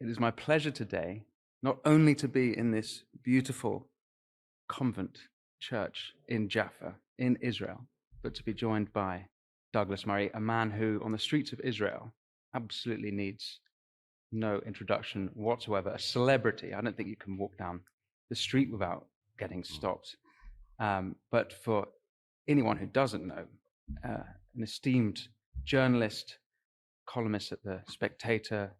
It is my pleasure today not only to be in this beautiful convent church in Jaffa, in Israel, but to be joined by Douglas Murray, a man who, on the streets of Israel, absolutely needs no introduction whatsoever, a celebrity. I don't think you can walk down the street without getting stopped. But for anyone who doesn't know, an esteemed journalist, columnist at The Spectator,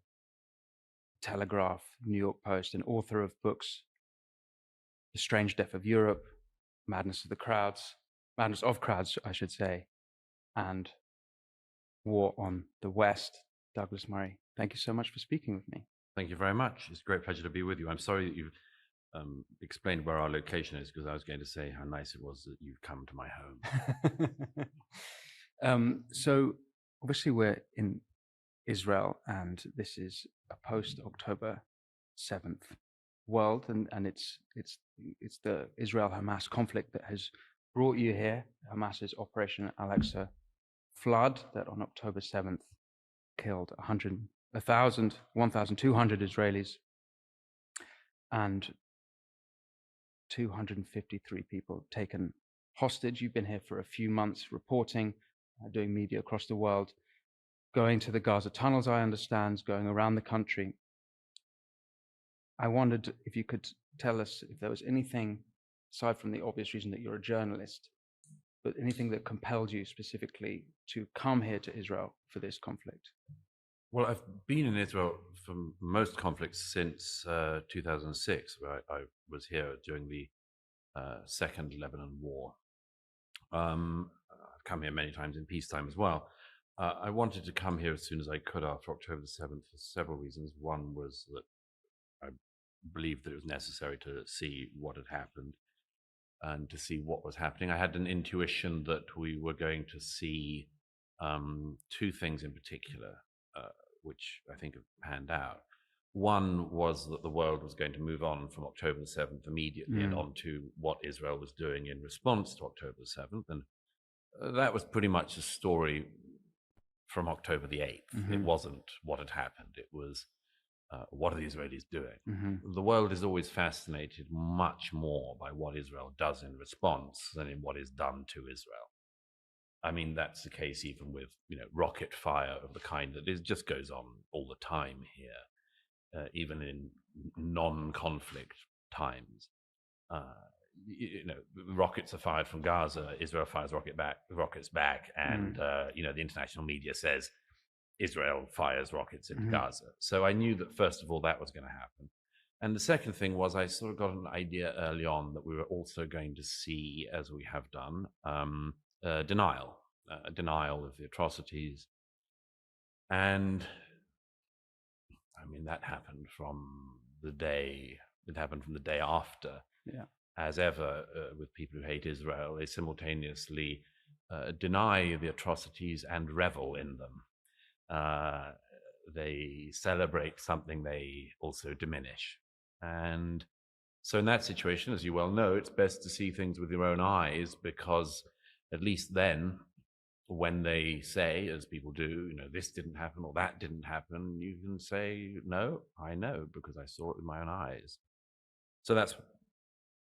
Telegraph, New York Post, and author of books, The Strange Death of Europe, Madness of Crowds, I should say, and War on the West. Douglas Murray, thank you so much for speaking with me. Thank you very much. It's a great pleasure to be with you. I'm sorry that you've explained where our location is, because I was going to say how nice it was that you've come to my home. So obviously we're in Israel, and this is a post-October 7th world, and it's the Israel-Hamas conflict that has brought you here. Hamas's Operation Al-Aqsa flood that on October 7th killed 1,200 Israelis and 253 people taken hostage. You've been here for a few months reporting, doing media across the world, going to the Gaza tunnels, I understand, going around the country. I wondered if you could tell us if there was anything, aside from the obvious reason that you're a journalist, but anything that compelled you specifically to come here to Israel for this conflict. Well, I've been in Israel for most conflicts since 2006, where I was here during the Second Lebanon War. I've come here many times in peacetime as well. I wanted to come here as soon as I could after October the 7th for several reasons. One was that I believed that it was necessary to see what had happened and to see what was happening. I had an intuition that we were going to see two things in particular, which I think have panned out. One was that the world was going to move on from October the 7th immediately and on to what Israel was doing in response to October the 7th. And that was pretty much a story from October the 8th. It wasn't what had happened. It was, what are the Israelis doing? The world is always fascinated much more by what Israel does in response than in what is done to Israel. I mean, that's the case even with, rocket fire of the kind that just goes on all the time here, even in non-conflict times. Rockets are fired from Gaza, Israel fires rockets back, and the international media says Israel fires rockets into Gaza. So I knew that first of all that was going to happen. And the second thing was I sort of got an idea early on that we were also going to see, as we have done, denial of the atrocities. And I mean, that happened from the day after. Yeah. As ever, with people who hate Israel, they simultaneously deny the atrocities and revel in them. They celebrate something they also diminish. And so in that situation, as you well know, it's best to see things with your own eyes, because at least then, when they say, as people do, this didn't happen or that didn't happen, you can say, no, I know, because I saw it with my own eyes. So that's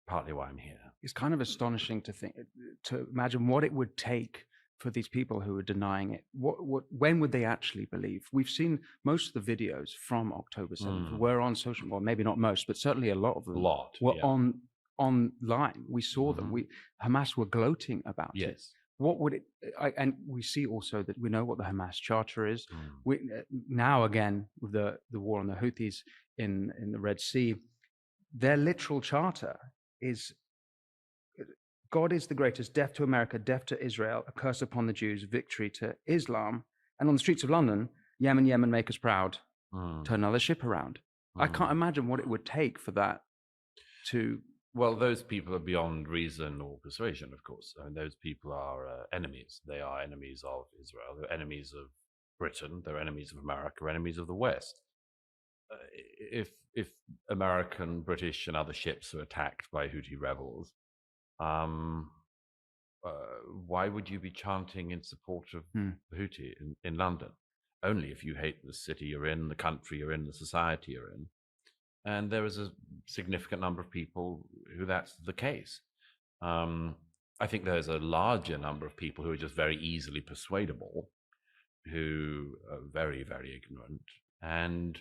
partly why I'm here. It's kind of astonishing to imagine what it would take for these people who are denying it. When would they actually believe? We've seen most of the videos from October 7th were on social, well, maybe not most, but certainly a lot of them were online. We saw them. Hamas were gloating about it. What would it? And we see also that we know what the Hamas charter is. Now again with the war on the Houthis in the Red Sea, their literal charter is: God is the greatest, death to America, death to Israel, a curse upon the Jews, victory to Islam. And on the streets of London, Yemen, Yemen, make us proud, turn another ship around. I can't imagine what it would take for that to... Well, those people are beyond reason or persuasion, of course. I mean, those people are enemies. They are enemies of Israel. They're enemies of Britain. They're enemies of America, enemies of the West. If American, British, and other ships are attacked by Houthi rebels, why would you be chanting in support of Houthi in London? only if you hate the city you're in, the country you're in, the society you're in. And there is a significant number of people who that's the case. I think there's a larger number of people who are just very easily persuadable, who are very, very ignorant and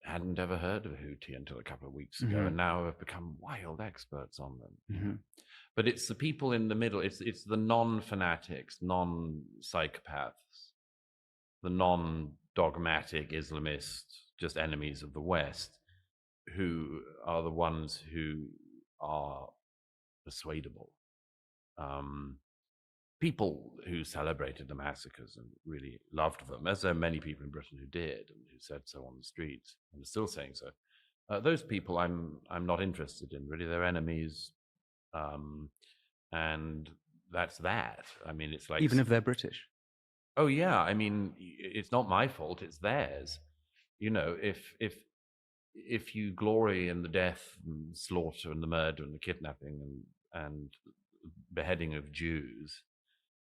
hadn't ever heard of Houthi until a couple of weeks ago, and now have become wild experts on them. But it's the people in the middle, it's the non-fanatics, non-psychopaths, the non-dogmatic Islamists, just enemies of the West, who are the ones who are persuadable. People who celebrated the massacres and really loved them, as there are many people in Britain who did and who said so on the streets and are still saying so. Those people I'm not interested in. Really, they're enemies, and that's that. I mean, it's like, even if they're British. Oh yeah, I mean, it's not my fault; it's theirs. You know, if you glory in the death and slaughter and the murder and the kidnapping and beheading of Jews,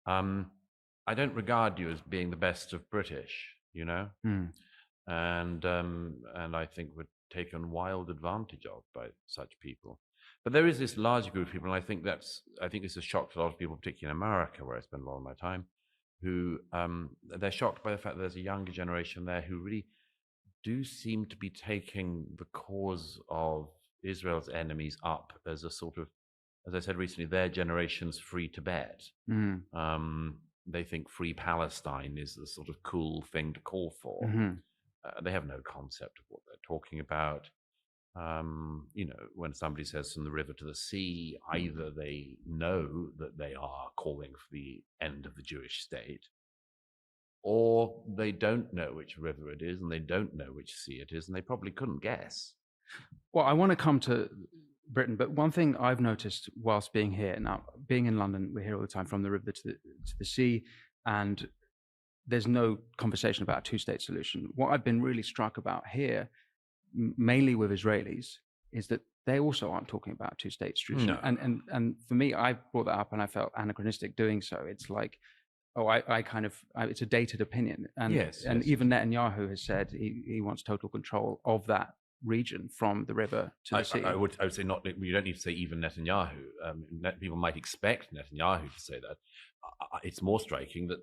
I don't regard you as being the best of British, you know, and I think we're taken wild advantage of by such people. But there is this large group of people, and I think this has shocked a lot of people, particularly in America, where I spend a lot of my time, who they're shocked by the fact that there's a younger generation there who really do seem to be taking the cause of Israel's enemies up as a sort of, as I said recently, their generation's free Tibet. They think free Palestine is the sort of cool thing to call for. They have no concept of what they're talking about. You know, when somebody says from the river to the sea, either they know that they are calling for the end of the Jewish state, or they don't know which river it is, and they don't know which sea it is, and they probably couldn't guess. Well, I want to come to Britain, but one thing I've noticed whilst being here, now being in London, we're here all the time, from the river to the sea, and there's no conversation about a two-state solution. What I've been really struck about here, mainly with Israelis, is that they also aren't talking about a two-state solution. No. And for me, I brought that up and I felt anachronistic doing so. It's like, it's a dated opinion. And, yes. Even Netanyahu has said he wants total control of that region from the river to the sea. I would say not. You don't need to say even Netanyahu. People might expect Netanyahu to say that. It's more striking that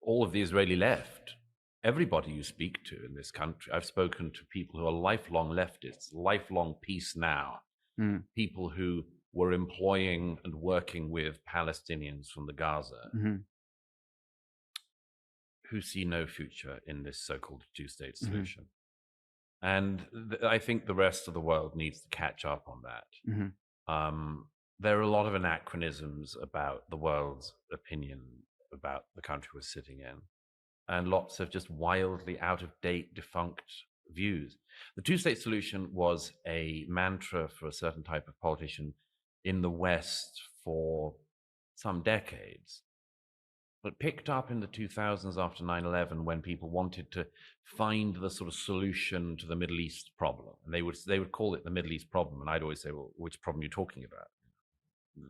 all of the Israeli left, everybody you speak to in this country, I've spoken to people who are lifelong leftists, lifelong peace now, people who were employing and working with Palestinians from the Gaza, who see no future in this so-called two-state solution. And I think the rest of the world needs to catch up on that. There are a lot of anachronisms about the world's opinion about the country we're sitting in, and lots of just wildly out-of-date, defunct views. The two-state solution was a mantra for a certain type of politician in the West for some decades, but picked up in the 2000s after 9/11, when people wanted to find the sort of solution to the Middle East problem. And they would call it the Middle East problem. And I'd always say, well, which problem are you talking about?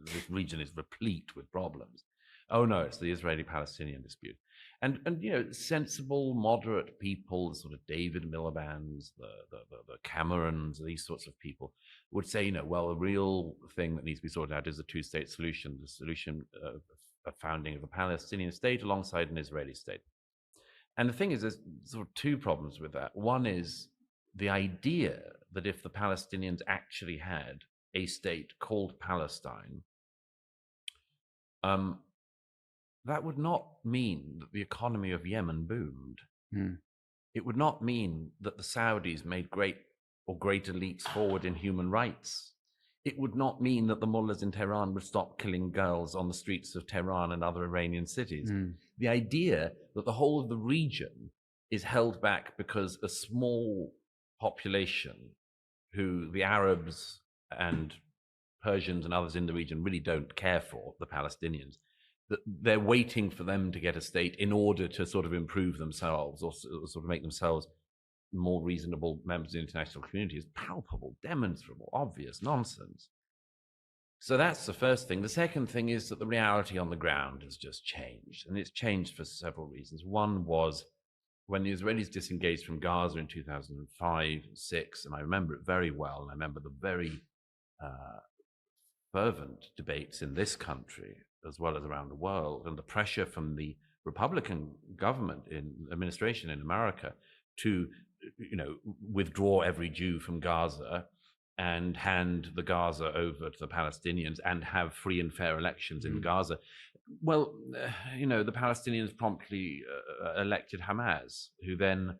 This region is replete with problems. Oh no, it's the Israeli-Palestinian dispute. And you know, sensible, moderate people, sort of David Miliband's, the Camerons, these sorts of people would say, you know, well, the real thing that needs to be sorted out is a two-state solution, the solution of a founding of a Palestinian state alongside an Israeli state. And the thing is, there's sort of two problems with that. One is the idea that if the Palestinians actually had a state called Palestine, that would not mean that the economy of Yemen boomed. It would not mean that the Saudis made greater leaps forward in human rights. It would not mean that the mullahs in Tehran would stop killing girls on the streets of Tehran and other Iranian cities. The idea that the whole of the region is held back because a small population, who the Arabs and Persians and others in the region really don't care for, the Palestinians, that they're waiting for them to get a state in order to sort of improve themselves or sort of make themselves more reasonable members of the international community, is palpable, demonstrable, obvious nonsense. So that's the first thing. The second thing is that the reality on the ground has just changed, and it's changed for several reasons. One was when the Israelis disengaged from Gaza in 2005, 6, and I remember it very well, and I remember the very fervent debates in this country as well as around the world, and the pressure from the Republican government administration in America to, withdraw every Jew from Gaza and hand the Gaza over to the Palestinians and have free and fair elections in Gaza. Well, the Palestinians promptly elected Hamas, who then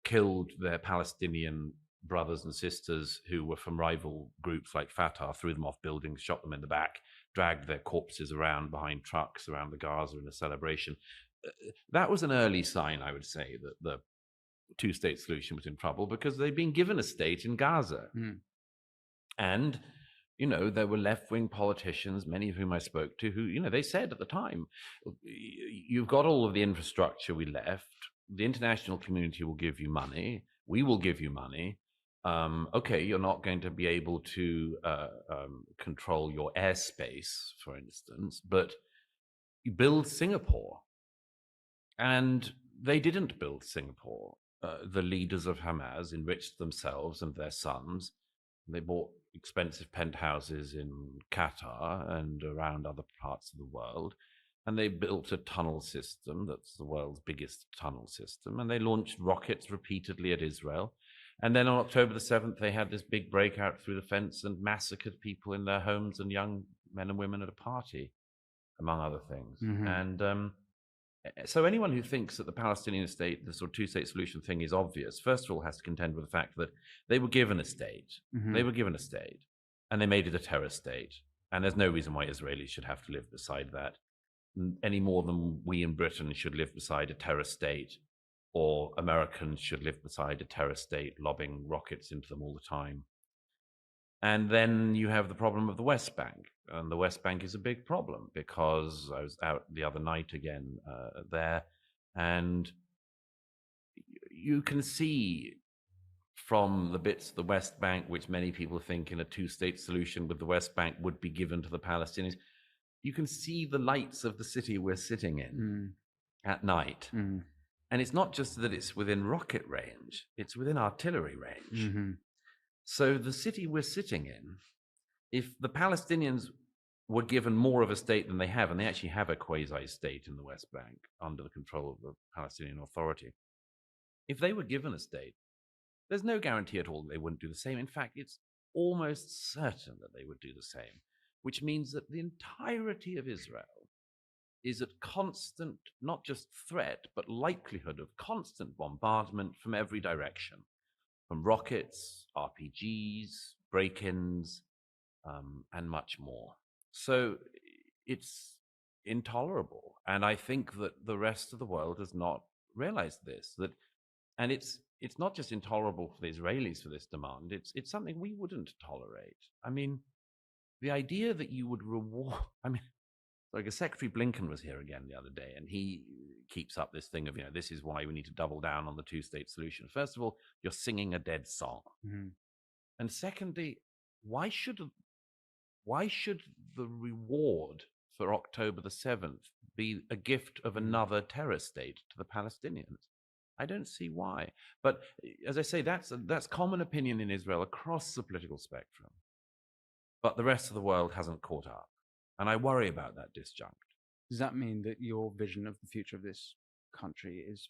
killed their Palestinian brothers and sisters who were from rival groups like Fatah, threw them off buildings, shot them in the back, dragged their corpses around behind trucks around the Gaza in a celebration. That was an early sign, I would say, that the two-state solution was in trouble, because they'd been given a state in Gaza. And, there were left-wing politicians, many of whom I spoke to, who, they said at the time, you've got all of the infrastructure we left, the international community will give you money, we will give you money. Okay, you're not going to be able to control your airspace, for instance, but you build Singapore. And they didn't build Singapore. The leaders of Hamas enriched themselves and their sons. They bought expensive penthouses in Qatar and around other parts of the world. And they built a tunnel system that's the world's biggest tunnel system. And they launched rockets repeatedly at Israel. And then on October the 7th, they had this big breakout through the fence and massacred people in their homes and young men and women at a party, among other things. And so anyone who thinks that the Palestinian state, the sort of two-state solution thing, is obvious, first of all, has to contend with the fact that they were given a state. They were given a state, and they made it a terror state. And there's no reason why Israelis should have to live beside that, any more than we in Britain should live beside a terror state, or Americans should live beside a terror state, lobbing rockets into them all the time. And then you have the problem of the West Bank. And the West Bank is a big problem, because I was out the other night again there, and you can see from the bits of the West Bank, which many people think in a two-state solution with the West Bank would be given to the Palestinians, you can see the lights of the city we're sitting in at night. And it's not just that it's within rocket range, it's within artillery range. So the city we're sitting in, if the Palestinians were given more of a state than they have, and they actually have a quasi-state in the West Bank under the control of the Palestinian Authority, if they were given a state, there's no guarantee at all that they wouldn't do the same. In fact, it's almost certain that they would do the same, which means that the entirety of Israel is at constant, not just threat, but likelihood of constant bombardment from every direction, from rockets, RPGs, break-ins, and much more. So it's intolerable. And I think that the rest of the world has not realized this. And it's not just intolerable for the Israelis for this demand, it's something we wouldn't tolerate. I mean, the idea that you would reward, like Secretary Blinken was here again the other day, and he keeps up this thing of, this is why we need to double down on the two-state solution. First of all, you're singing a dead song. And secondly, why should the reward for October the 7th be a gift of another terror state to the Palestinians? I don't see why. But as I say, that's common opinion in Israel across the political spectrum. But the rest of the world hasn't caught up. And I worry about that disjunct. Does that mean that your vision of the future of this country is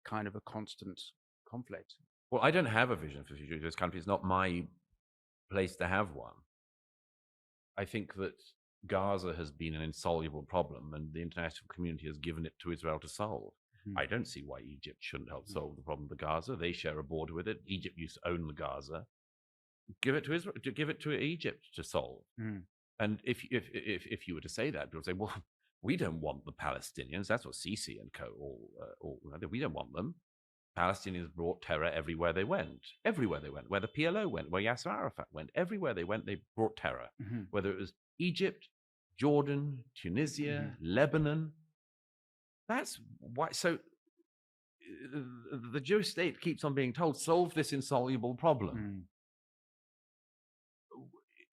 kind of a constant conflict? Well, I don't have a vision for the future of this country. It's not my place to have one. I think that Gaza has been an insoluble problem, and the international community has given it to Israel to solve. I don't see why Egypt shouldn't help solve the problem of Gaza. They share a border with it. Egypt used to own the Gaza. Give it to Israel, give it to Egypt to solve. And if you were to say that, people would say, well, we don't want the Palestinians. That's what Sisi and co all we don't want them. Palestinians brought terror everywhere they went. Everywhere they went. Where the PLO went, where Yasser Arafat went. Everywhere they went, they brought terror. Whether it was Egypt, Jordan, Tunisia, Lebanon. That's why. So the Jewish state keeps on being told, solve this insoluble problem.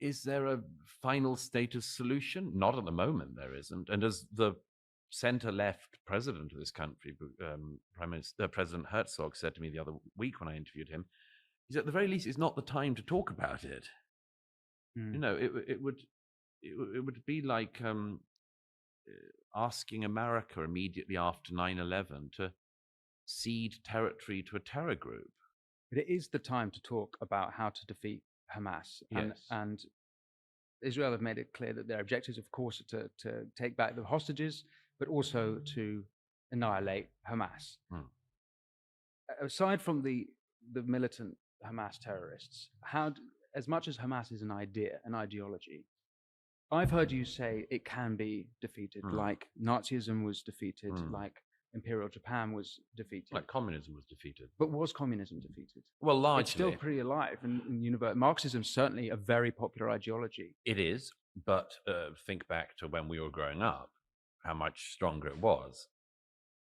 Is there a final status solution? Not at the moment, there isn't. And as the center-left president of this country, President Herzog, said to me the other week when I interviewed him, he said, at the very least, it's not the time to talk about it. Mm. You know, it would be like asking America immediately after 9/11 to cede territory to a terror group. But it is the time to talk about how to defeat Hamas. Yes. And Israel have made it clear that their objectives, of course, are to take back the hostages, but also to annihilate Hamas. Aside from the militant Hamas terrorists, as much as Hamas is an idea, an ideology, I've heard you say it can be defeated, like Nazism was defeated, like Imperial Japan was defeated. Like communism was defeated. But was communism defeated? Well, largely. It's still pretty alive. And Marxism is certainly a very popular ideology. It is, but think back to when we were growing up, how much stronger it was.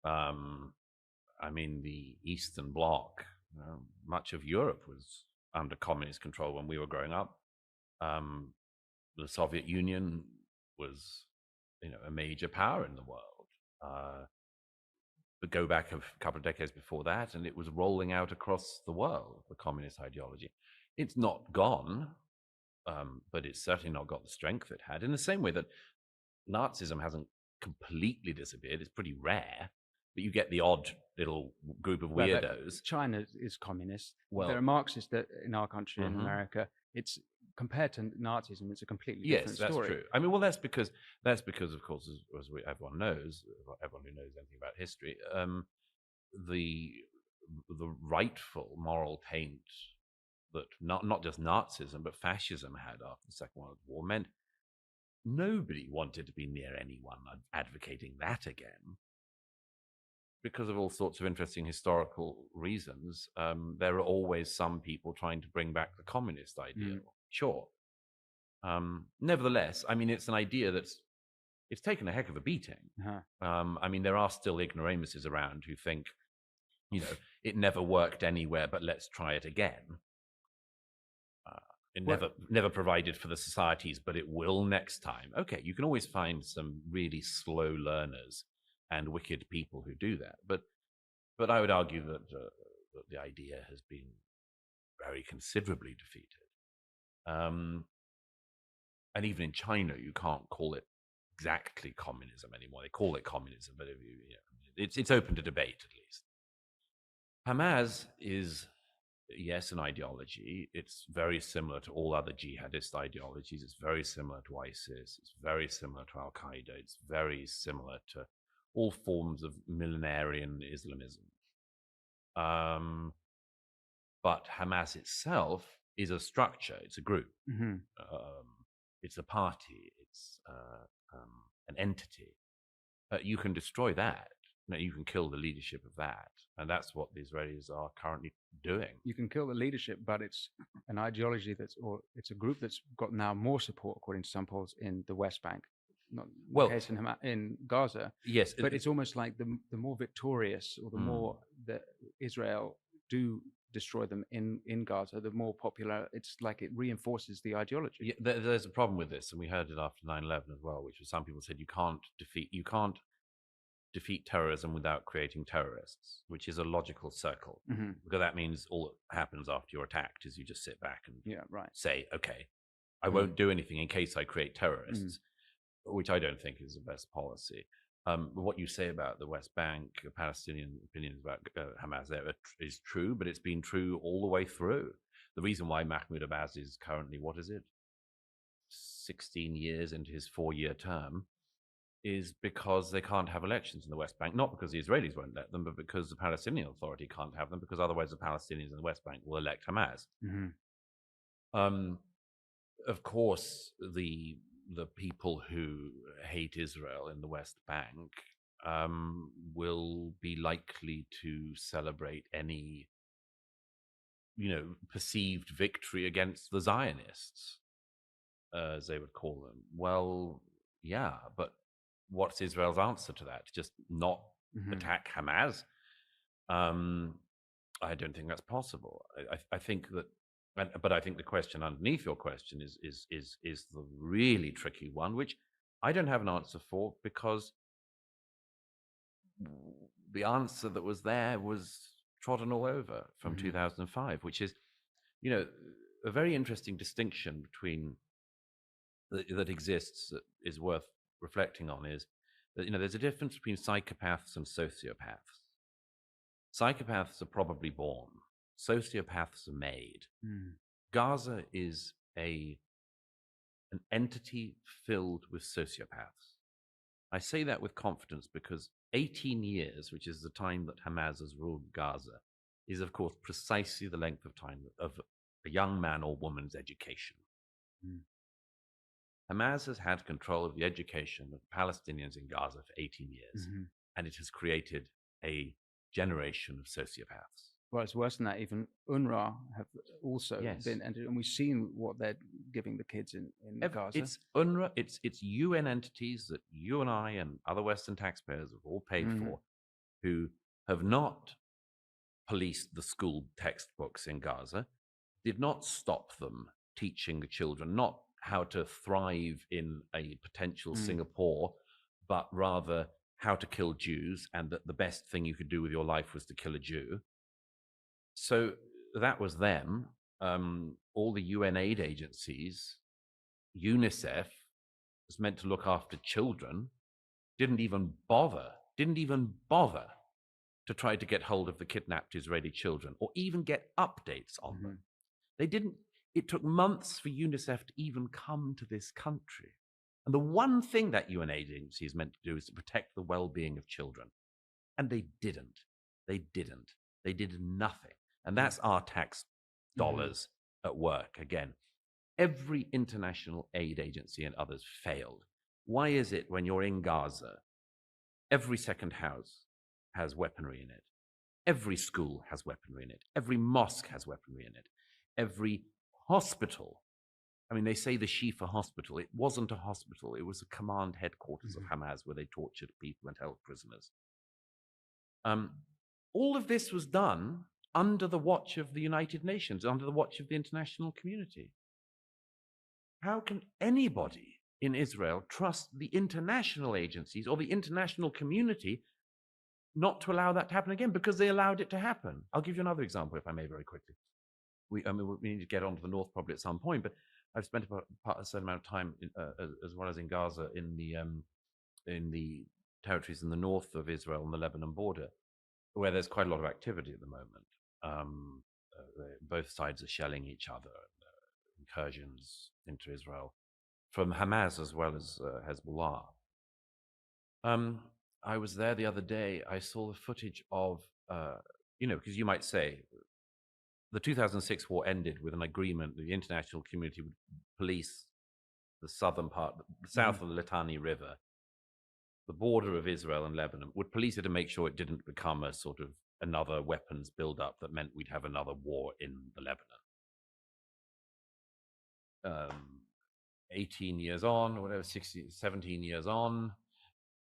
I mean, the Eastern Bloc, much of Europe was under communist control when we were growing up. The Soviet Union was, a major power in the world. But go back a couple of decades before that, and it was rolling out across the world, the communist ideology. It's not gone, but it's certainly not got the strength it had. In the same way that Nazism hasn't completely disappeared, it's pretty rare, but you get the odd little group of weirdos. China is communist. Well, there are Marxists in our country, in America. It's compared to Nazism, it's a completely different story. Yes, that's true. I mean, well, that's because, of course, as everyone knows, everyone who knows anything about history, the rightful moral taint that not just Nazism but fascism had after the Second World War meant nobody wanted to be near anyone advocating that again. Because of all sorts of interesting historical reasons, there are always some people trying to bring back the communist ideal. Sure. Nevertheless, I mean, it's an idea it's taken a heck of a beating. I mean, there are still ignoramuses around who think, it never worked anywhere, but let's try it again. It never provided for the societies, but it will next time. Okay, you can always find some really slow learners and wicked people who do that. But I would argue that the idea has been very considerably defeated. And even in China, you can't call it exactly communism anymore. They call it communism, but it's open to debate, at least. Hamas is, yes, an ideology. It's very similar to all other jihadist ideologies. It's very similar to ISIS. It's very similar to Al-Qaeda. It's very similar to all forms of millenarian Islamism. But Hamas itself is a structure. It's a group. It's a party. It's an entity. You can destroy that. You can kill the leadership of that. And that's what the Israelis are currently doing. You can kill the leadership, but it's an ideology it's a group that's got now more support, according to some polls, in the West Bank. Not the case in Gaza. Yes. But it's almost like the more victorious, or the more that Israel do destroy them in Gaza, the more popular. It's like it reinforces the ideology. Yeah, there's a problem with this, and we heard it after 9/11 as well, which was some people said you can't defeat terrorism without creating terrorists, which is a logical circle, because that means all that happens after you're attacked is you just sit back and say, okay, I won't do anything in case I create terrorists, which I don't think is the best policy. What you say about the West Bank, Palestinian opinions about Hamas there is true, but it's been true all the way through. The reason why Mahmoud Abbas is currently, 16 years into his 4-year term, is because they can't have elections in the West Bank, not because the Israelis won't let them, but because the Palestinian Authority can't have them, because otherwise the Palestinians in the West Bank will elect Hamas. Of course, the people who hate Israel in the West Bank will be likely to celebrate any, perceived victory against the Zionists, as they would call them. Well, yeah, but what's Israel's answer to that? Just not attack Hamas? I don't think that's possible. I think that, but I think the question underneath your question is the really tricky one, which I don't have an answer for, because the answer that was there was trodden all over from 2005, which is, a very interesting distinction between that exists that is worth reflecting on is that, there's a difference between psychopaths and sociopaths. Psychopaths are probably born. Sociopaths are made. Gaza is an entity filled with sociopaths. I say that with confidence because 18 years, which is the time that Hamas has ruled Gaza, is, of course, precisely the length of time of a young man or woman's education. Hamas has had control of the education of Palestinians in Gaza for 18 years, and it has created a generation of sociopaths. Well, it's worse than that. Even UNRWA have also been entered, and we've seen what they're giving the kids in Gaza. It's UNRWA, it's UN entities that you and I and other Western taxpayers have all paid for, who have not policed the school textbooks in Gaza, did not stop them teaching the children not how to thrive in a potential Singapore, but rather how to kill Jews, and that the best thing you could do with your life was to kill a Jew. So that was them. All the UN aid agencies, UNICEF was meant to look after children, didn't even bother to try to get hold of the kidnapped Israeli children or even get updates on them. They didn't. It took months for UNICEF to even come to this country. And the one thing that UN aid agency is meant to do is to protect the well-being of children. And they didn't. They did nothing. And that's our tax dollars at work again. Every international aid agency and others failed. Why is it when you're in Gaza, every second house has weaponry in it? Every school has weaponry in it. Every mosque has weaponry in it. Every hospital. I mean, they say the Shifa hospital. It wasn't a hospital. It was a command headquarters of Hamas where they tortured people and held prisoners. All of this was done under the watch of the United Nations, under the watch of the international community. How can anybody in Israel trust the international agencies or the international community not to allow that to happen again? Because they allowed it to happen. I'll give you another example, if I may, very quickly. We need to get on to the north probably at some point, but I've spent a certain amount of time, as well as in Gaza, in the territories in the north of Israel and the Lebanon border, where there's quite a lot of activity at the moment. Both sides are shelling each other, incursions into Israel, from Hamas as well as Hezbollah. I was there the other day. I saw the footage of, because you might say, the 2006 war ended with an agreement that the international community would police the southern part, the south of the Litani River, the border of Israel and Lebanon, would police it to make sure it didn't become a sort of another weapons buildup that meant we'd have another war in the Lebanon. 18 years on, or whatever, 17 years on,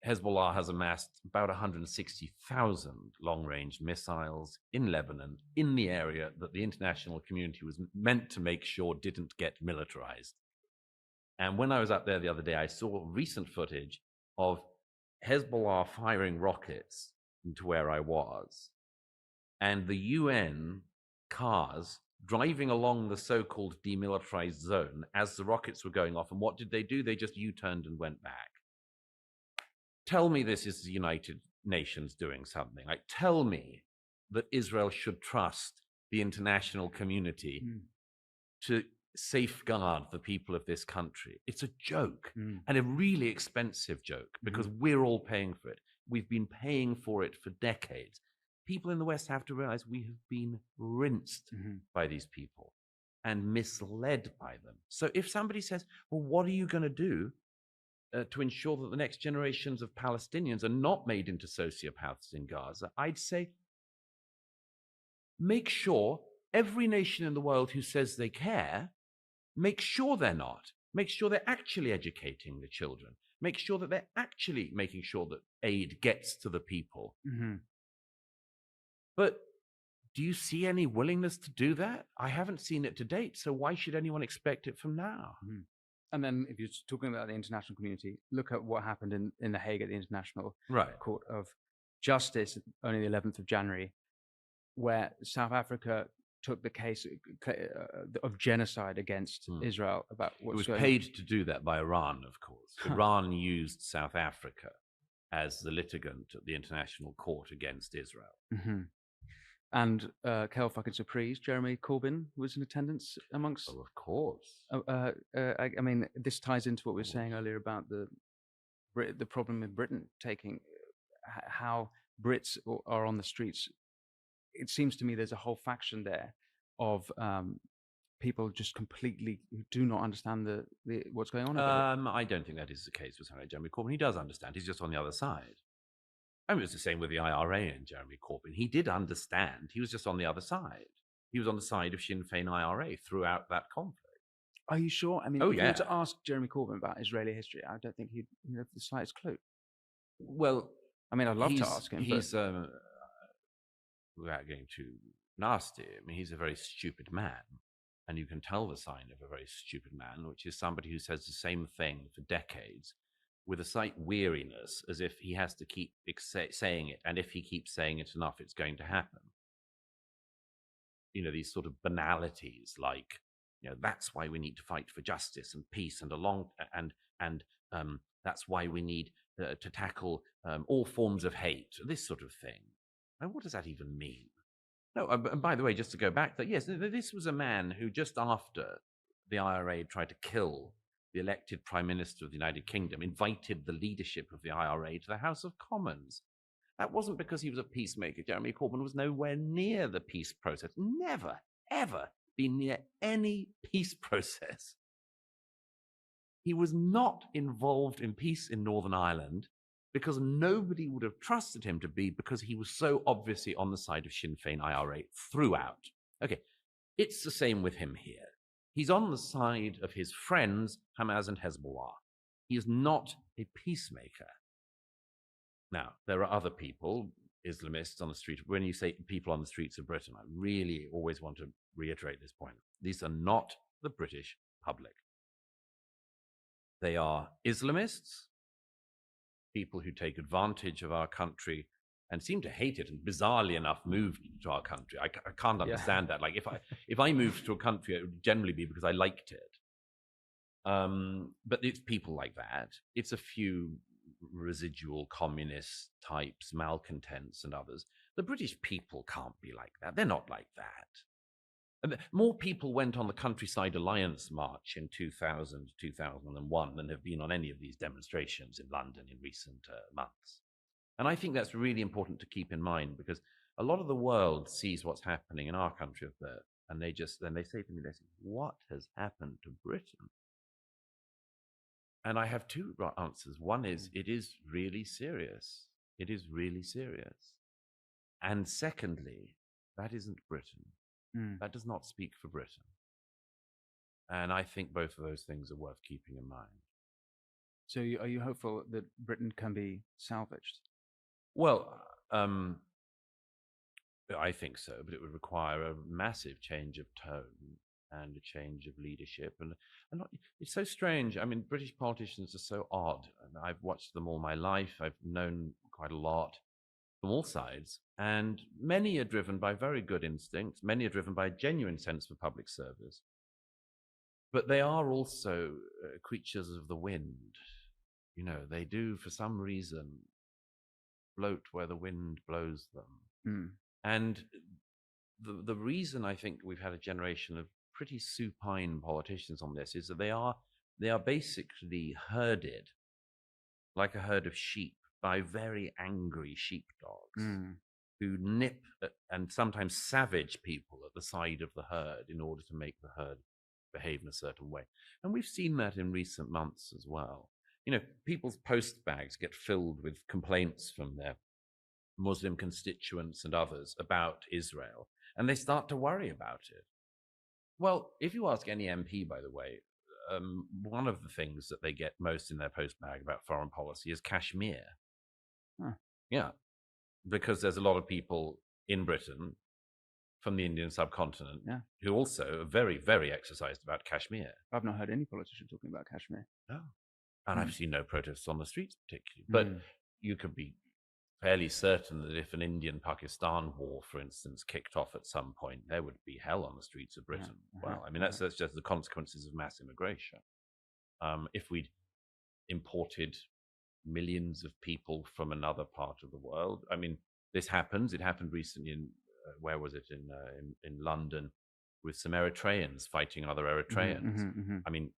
Hezbollah has amassed about 160,000 long-range missiles in Lebanon, in the area that the international community was meant to make sure didn't get militarized. And when I was up there the other day, I saw recent footage of Hezbollah firing rockets into where I was, and the UN cars driving along the so-called demilitarized zone as the rockets were going off. And what did they do? They just U-turned and went back. Tell me this is the United Nations doing something. Like, tell me that Israel should trust the international community to safeguard the people of this country. It's a joke, and a really expensive joke, because we're all paying for it. We've been paying for it for decades. People in the West have to realize we have been rinsed by these people and misled by them. So if somebody says, well, what are you going to do to ensure that the next generations of Palestinians are not made into sociopaths in Gaza, I'd say, make sure every nation in the world who says they care, make sure they're not. Make sure they're actually educating the children. Make sure that they're actually making sure that aid gets to the people. But do you see any willingness to do that? I haven't seen it to date, so why should anyone expect it from now? And then if you're talking about the international community, look at what happened in The Hague at the International Court of justice only the 11th of January, where South Africa took the case of genocide against Israel about what's It was going paid to do that by Iran, of course. Iran used South Africa as the litigant at the International Court against Israel. Mm-hmm. And Kel fucking surprised, Jeremy Corbyn was in attendance amongst. Oh, of course. I mean, this ties into what we were saying earlier about the problem with Britain taking how Brits are on the streets. It seems to me there's a whole faction there of people just completely who do not understand the what's going on about it. I don't think that is the case with Jeremy Corbyn. He does understand. He's just on the other side. I mean, it's the same with the IRA and Jeremy Corbyn. He did understand. He was just on the other side. He was on the side of Sinn Féin IRA throughout that conflict. Are you sure? I mean, if you were to ask Jeremy Corbyn about Israeli history, I don't think he'd have the slightest clue. Well, I mean, I'd love to ask him. He's, without getting too nasty, I mean, he's a very stupid man. And you can tell the sign of a very stupid man, which is somebody who says the same thing for decades with a slight weariness, as if he has to keep saying it. And if he keeps saying it enough, it's going to happen. You know, these sort of banalities like, you know, that's why we need to fight for justice and peace and that's why we need to tackle all forms of hate, this sort of thing. And what does that even mean? No, and by the way, just to go back, that yes, this was a man who just after the IRA tried to kill the elected Prime Minister of the United Kingdom, invited the leadership of the IRA to the House of Commons. That wasn't because he was a peacemaker. Jeremy Corbyn was nowhere near the peace process. Never, ever been near any peace process. He was not involved in peace in Northern Ireland because nobody would have trusted him to be, because he was so obviously on the side of Sinn Féin IRA throughout. Okay, it's the same with him here. He's on the side of his friends, Hamas and Hezbollah. He is not a peacemaker. Now, there are other people, Islamists on the street. When you say people on the streets of Britain, I really always want to reiterate this point. These are not the British public. They are Islamists, people who take advantage of our country and seem to hate it, and bizarrely enough moved to our country. I can't understand that. Like if I moved to a country, it would generally be because I liked it. But it's people like that. It's a few residual communist types, malcontents and others. The British people can't be like that. They're not like that. And more people went on the Countryside Alliance March in 2000, 2001 than have been on any of these demonstrations in London in recent months. And I think that's really important to keep in mind, because a lot of the world sees what's happening in our country of birth, and they say to me, what has happened to Britain? And I have two answers. One is, it is really serious. It is really serious. And secondly, that isn't Britain. That does not speak for Britain. And I think both of those things are worth keeping in mind. So are you hopeful that Britain can be salvaged? Well, I think so, but it would require a massive change of tone and a change of leadership. And it's so strange. I mean, British politicians are so odd. And I've watched them all my life. I've known quite a lot from all sides. And many are driven by very good instincts. Many are driven by a genuine sense for public service. But they are also creatures of the wind. You know, they do, for some reason, float where the wind blows them. And the reason I think we've had a generation of pretty supine politicians on this is that they are basically herded like a herd of sheep by very angry sheepdogs who nip and sometimes savage people at the side of the herd in order to make the herd behave in a certain way. And we've seen that in recent months as well. You know, people's post bags get filled with complaints from their Muslim constituents and others about Israel, and they start to worry about it. Well, if you ask any MP, by the way, one of the things that they get most in their post bag about foreign policy is Kashmir. Yeah, because there's a lot of people in Britain from the Indian subcontinent who also are very, very exercised about Kashmir. I've not heard any politician talking about Kashmir. No. And I've seen no protests on the streets particularly. But you could be fairly certain that if an Indian-Pakistan war, for instance, kicked off at some point, there would be hell on the streets of Britain. Well, I mean, that's just the consequences of mass immigration. If we'd imported millions of people from another part of the world, I mean, this happens. It happened recently in where was it in London with some Eritreans fighting other Eritreans. I mean,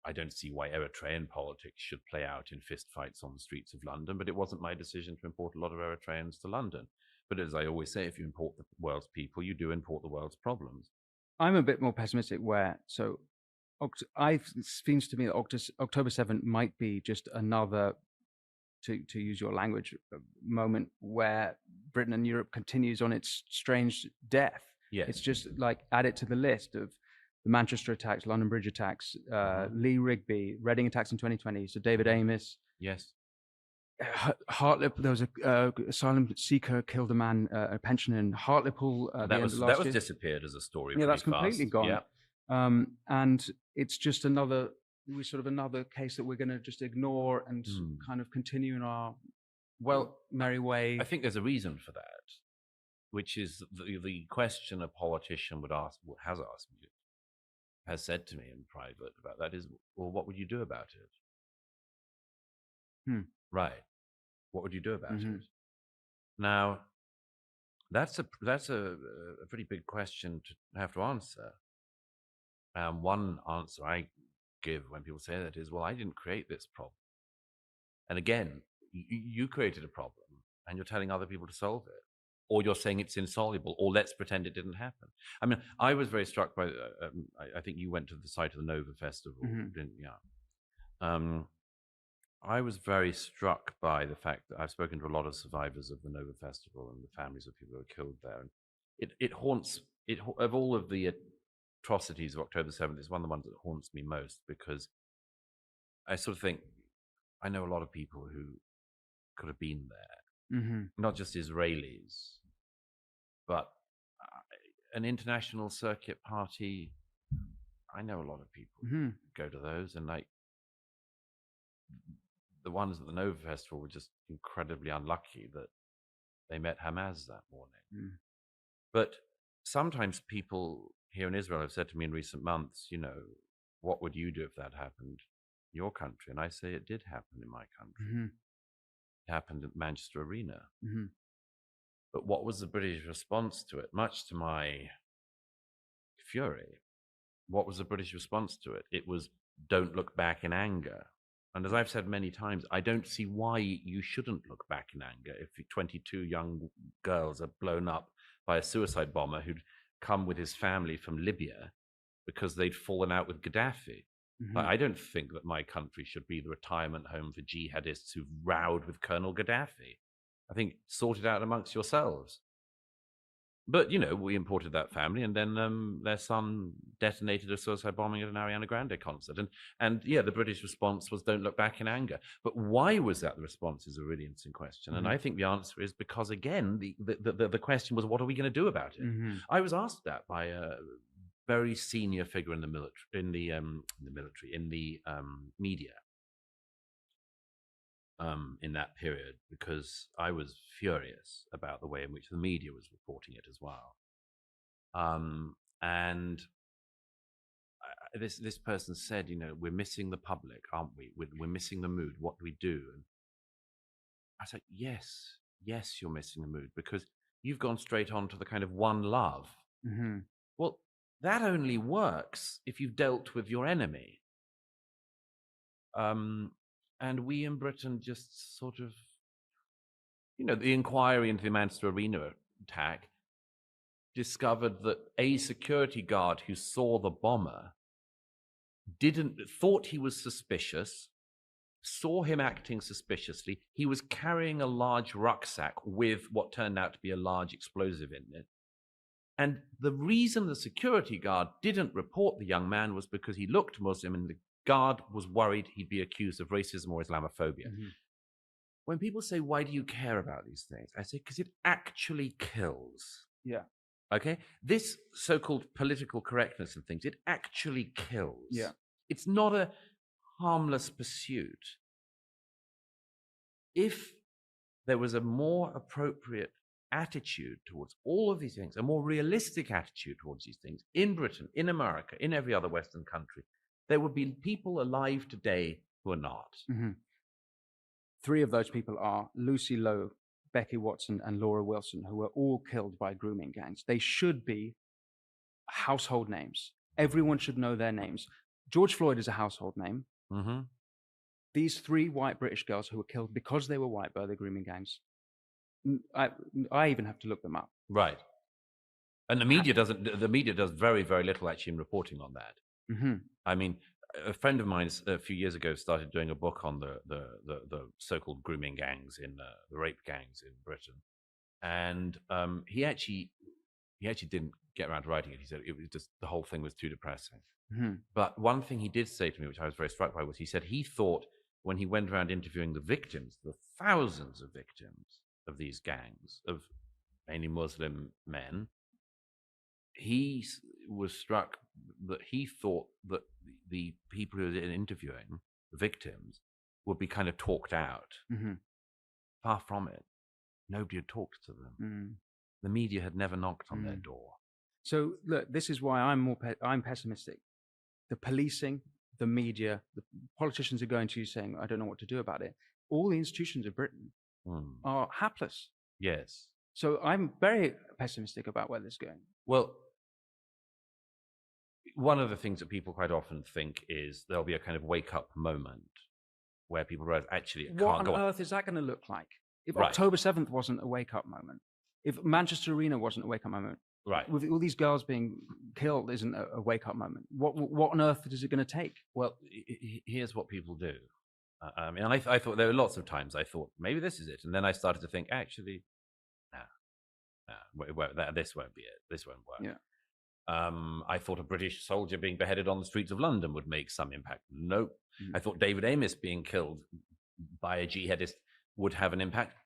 I don't see why Eritrean politics should play out in fistfights on the streets of London, but it wasn't my decision to import a lot of Eritreans to London. But as I always say, if you import the world's people, you do import the world's problems. I'm a bit more pessimistic it seems to me that October 7th might be just another, to use your language, moment where Britain and Europe continues on its strange death. Yes. It's just like add it to the list of the Manchester attacks, London Bridge attacks, Lee Rigby, Reading attacks in 2020, so David Amis. Yes. Hartlepool, there was a asylum seeker killed a man, a pensioner in Hartlepool. That was disappeared as a story. Yeah, that's completely gone. Yeah. And it's just another case that we're going to just ignore and kind of continue in our merry way. I think there's a reason for that, which is the question a politician has said to me in private about that is, well, what would you do about it? Right. What would you do about it? Now, that's a pretty big question to have to answer. One answer I give when people say that is, well, I didn't create this problem. And again, you created a problem and you're telling other people to solve it. Or you're saying it's insoluble, or let's pretend it didn't happen. I mean, I was very struck by, I think you went to the site of the Nova Festival, didn't you? Yeah. I was very struck by the fact that I've spoken to a lot of survivors of the Nova Festival and the families of people who were killed there. And it haunts, of all of the atrocities of October 7th, it's one of the ones that haunts me most, because I sort of think, I know a lot of people who could have been there. Not just Israelis, but an international circuit party. I know a lot of people who go to those, and like the ones at the Nova Festival were just incredibly unlucky that they met Hamas that morning. But sometimes people here in Israel have said to me in recent months, you know, what would you do if that happened in your country? And I say it did happen in my country. Happened at Manchester Arena. But what was the British response to it? Much to my fury, what was the British response to it? It was, don't look back in anger. And as I've said many times, I don't see why you shouldn't look back in anger if 22 young girls are blown up by a suicide bomber who'd come with his family from Libya because they'd fallen out with Gaddafi. I don't think that my country should be the retirement home for jihadists who've rowed with Colonel Gaddafi. I think sort it out amongst yourselves. But, you know, we imported that family, and then their son detonated a suicide bombing at an Ariana Grande concert. And yeah, the British response was, don't look back in anger. But why was that the response is a really interesting question. And I think the answer is because, again, the question was, what are we going to do about it? I was asked that by a very senior figure in the media in that period, because I was furious about the way in which the media was reporting it as well. And this person said, you know, we're missing the public, aren't we? We're missing the mood. What do we do? And I said, yes, you're missing the mood, because you've gone straight on to the kind of one love. Well, that only works if you've dealt with your enemy. And we in Britain just sort of, you know, the inquiry into the Manchester Arena attack discovered that a security guard who saw the bomber thought he was suspicious, saw him acting suspiciously. He was carrying a large rucksack with what turned out to be a large explosive in it. And the reason the security guard didn't report the young man was because he looked Muslim, and the guard was worried he'd be accused of racism or Islamophobia. When people say, why do you care about these things? I say, because it actually kills. Yeah. Okay? This so-called political correctness and things, it actually kills. Yeah. It's not a harmless pursuit. If there was a more appropriate attitude towards all of these things, a more realistic attitude towards these things in Britain, in America, in every other Western country, there would be people alive today who are not. Mm-hmm. Three of those people are Lucy Lowe, Becky Watson, and Laura Wilson, who were all killed by grooming gangs. They should be household names. Everyone should know their names. George Floyd is a household name. Mm-hmm. These three white British girls who were killed because they were white by the grooming gangs, I even have to look them up. Right. And the media doesn't. The media does very, very little actually in reporting on that. Mm-hmm. I mean, a friend of mine a few years ago started doing a book on the so-called grooming gangs the rape gangs in Britain, and he actually didn't get around to writing it. He said it was just the whole thing was too depressing. Mm-hmm. But one thing he did say to me, which I was very struck by, was he said he thought when he went around interviewing the victims, the thousands of victims of these gangs of mainly Muslim men, he was struck that he thought that the people who were interviewing the victims would be kind of talked out. Mm-hmm. Far from it. Nobody had talked to them. Mm. The media had never knocked on their door. So look, this is why I'm pessimistic. The policing, the media, the politicians are going to you saying, I don't know what to do about it. All the institutions of Britain are hapless. Yes. So I'm very pessimistic about where this is going. Well, one of the things that people quite often think is there'll be a kind of wake-up moment where people realize, actually, it what can't go on on. earth is that going to look like? If Right. October 7th wasn't a wake-up moment, if Manchester Arena wasn't a wake-up moment, Right. with all these girls being killed isn't a wake-up moment, what on earth is it going to take? Well, here's what people do. I mean, I thought there were lots of times I thought, maybe this is it. And then I started to think, actually, this won't be it. This won't work. Yeah. I thought a British soldier being beheaded on the streets of London would make some impact. Nope. Mm. I thought David Amis being killed by a jihadist would have an impact.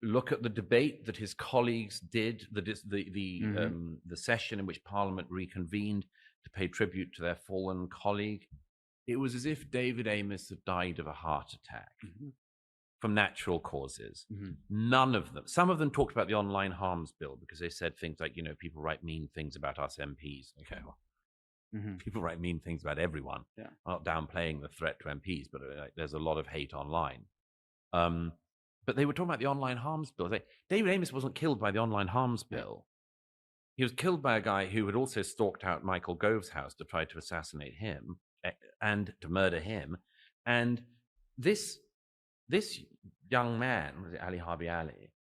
Look at the debate that his colleagues did, the session in which Parliament reconvened to pay tribute to their fallen colleague. It was as if David Amis had died of a heart attack from natural causes. None of them. Some of them talked about the online harms bill because they said things like, people write mean things about us MPs. Okay, well, people write mean things about everyone. Yeah. I'm not downplaying the threat to MPs, but there's a lot of hate online. But they were talking about the online harms bill. David Amis wasn't killed by the online harms bill. He was killed by a guy who had also stalked out Michael Gove's house to try to assassinate him and to murder him. And this young man, was it Ali Harbi Ali?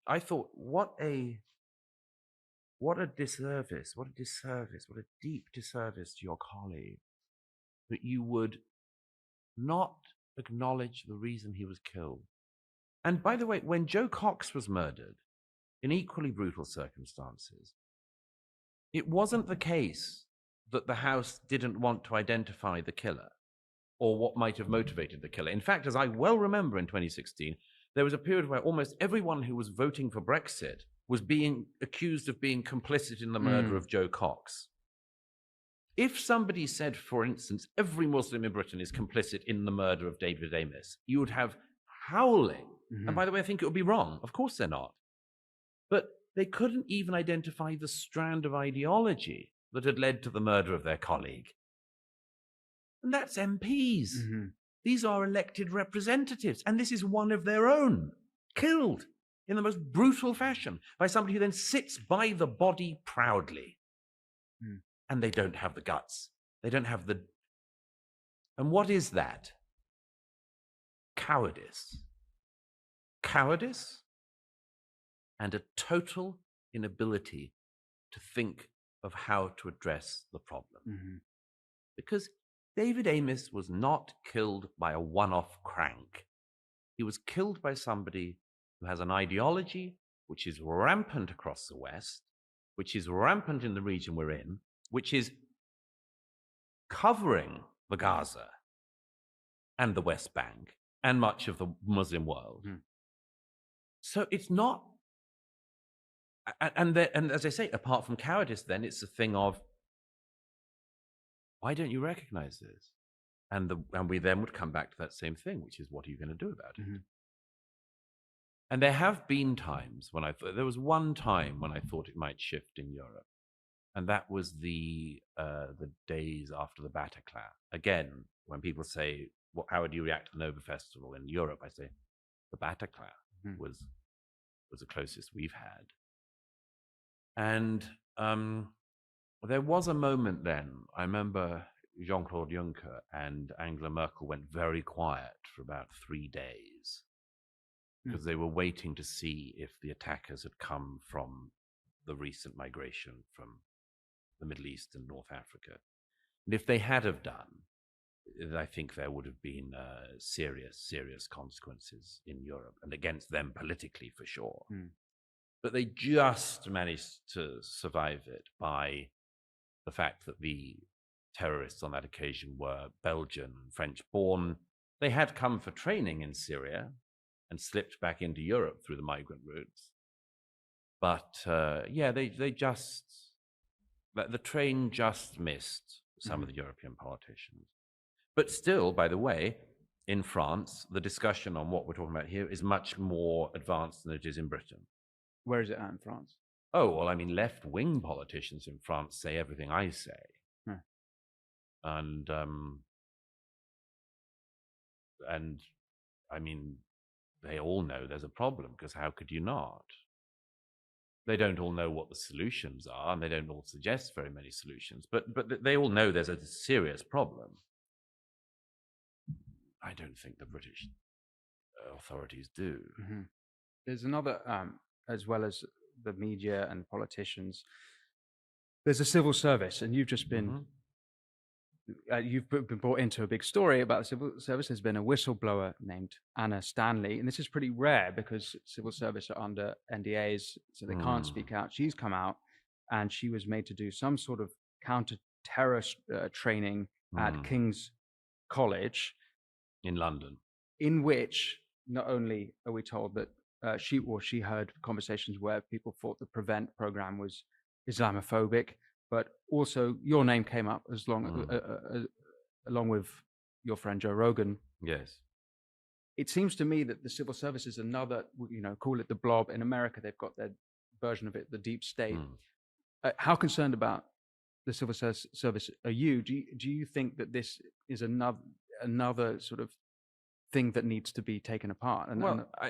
I thought, what a disservice, what a deep disservice to your colleague that you would not acknowledge the reason he was killed. And by the way, when Joe Cox was murdered in equally brutal circumstances, it wasn't the case that the House didn't want to identify the killer or what might have motivated the killer. In fact, as I well remember in 2016, there was a period where almost everyone who was voting for Brexit was being accused of being complicit in the murder of Joe Cox. If somebody said, for instance, every Muslim in Britain is complicit in the murder of David Amis, you would have howling. And by the way, I think it would be wrong. Of course they're not. But they couldn't even identify the strand of ideology that had led to the murder of their colleague. And that's MPs. These are elected representatives. And this is one of their own, killed in the most brutal fashion by somebody who then sits by the body proudly. And they don't have the guts. They don't have the... And what is that? Cowardice. Cowardice and a total inability to think of how to address the problem. Because David Amis was not killed by a one-off crank. He was killed by somebody who has an ideology which is rampant across the West, which is rampant in the region we're in, which is covering the Gaza and the West Bank and much of the Muslim world. So it's not, and as I say, apart from cowardice, then it's a thing of, why don't you recognize this? And we then would come back to that same thing, which is, what are you going to do about it? Mm-hmm. And there have been times when there was one time when I thought it might shift in Europe, and that was the days after the Bataclan. Again, when people say, well, how would you react to the Nova Festival in Europe? I say, the Bataclan was the closest we've had. And there was a moment then, I remember Jean-Claude Juncker and Angela Merkel went very quiet for about 3 days because they were waiting to see if the attackers had come from the recent migration from the Middle East and North Africa. And if they had have done, I think there would have been serious consequences in Europe, and against them politically for sure. But they just managed to survive it by the fact that the terrorists on that occasion were Belgian and French born. They had come for training in Syria and slipped back into Europe through the migrant routes. But they just, the train just missed some of the European politicians. But still, by the way, in France, the discussion on what we're talking about here is much more advanced than it is in Britain. Where is it at in France? Oh, well, I mean, left-wing politicians in France say everything I say. And I mean, they all know there's a problem, because how could you not? They don't all know what the solutions are, and they don't all suggest very many solutions, but they all know there's a serious problem. I don't think the British authorities do. There's another, as well as the media and politicians, there's a civil service, and you've just been you've been brought into a big story about the civil service. There's been a whistleblower named Anna Stanley, and this is pretty rare because civil service are under NDAs, so they can't speak out. She's come out, and she was made to do some sort of counter-terror training at King's College in London, in which not only are we told that she heard conversations where people thought the Prevent program was Islamophobic, but also your name came up along with your friend Joe Rogan. Yes. It seems to me that the civil service is another, call it the blob. In America, they've got their version of it, the deep state. How concerned about the civil service are you? Do you think that this is another sort of thing that needs to be taken apart?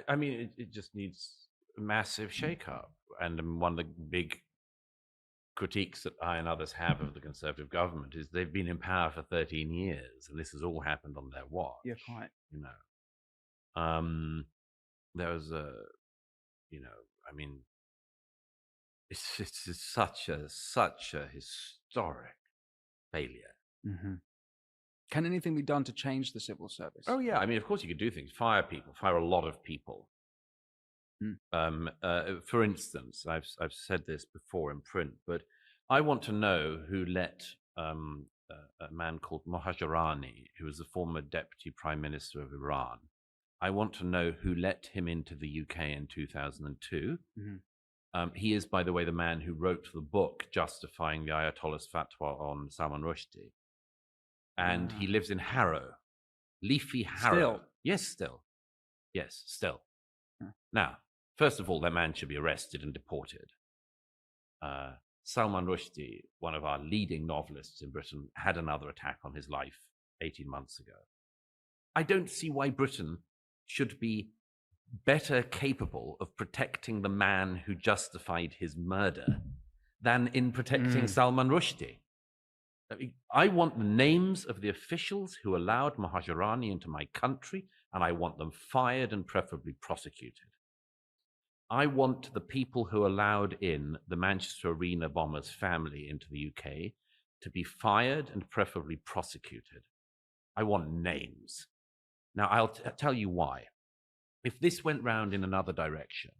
I mean, it just needs a massive shake-up. And one of the big critiques that I and others have of the Conservative government is they've been in power for 13 years, and this has all happened on their watch. Yeah, quite. There was I mean, it's such a historic failure. Can anything be done to change the civil service? Oh yeah, I mean, of course you could do things. Fire people, fire a lot of people. For instance, I've said this before in print, but I want to know who let a man called Mohajerani, who was the former deputy prime minister of Iran. I want to know who let him into the UK in 2002. He is, by the way, the man who wrote the book justifying the Ayatollah's fatwa on Salman Rushdie. And he lives in Harrow, Leafy Harrow. Still? Yes, still. Yes, still. Now, first of all, that man should be arrested and deported. Salman Rushdie, one of our leading novelists in Britain, had another attack on his life 18 months ago. I don't see why Britain should be better capable of protecting the man who justified his murder than in protecting Salman Rushdie. I want the names of the officials who allowed Mohajerani into my country, and I want them fired and preferably prosecuted. I want the people who allowed in the Manchester Arena bombers' family into the UK to be fired and preferably prosecuted. I want names. Now, I'll tell you why. If this went round in another direction,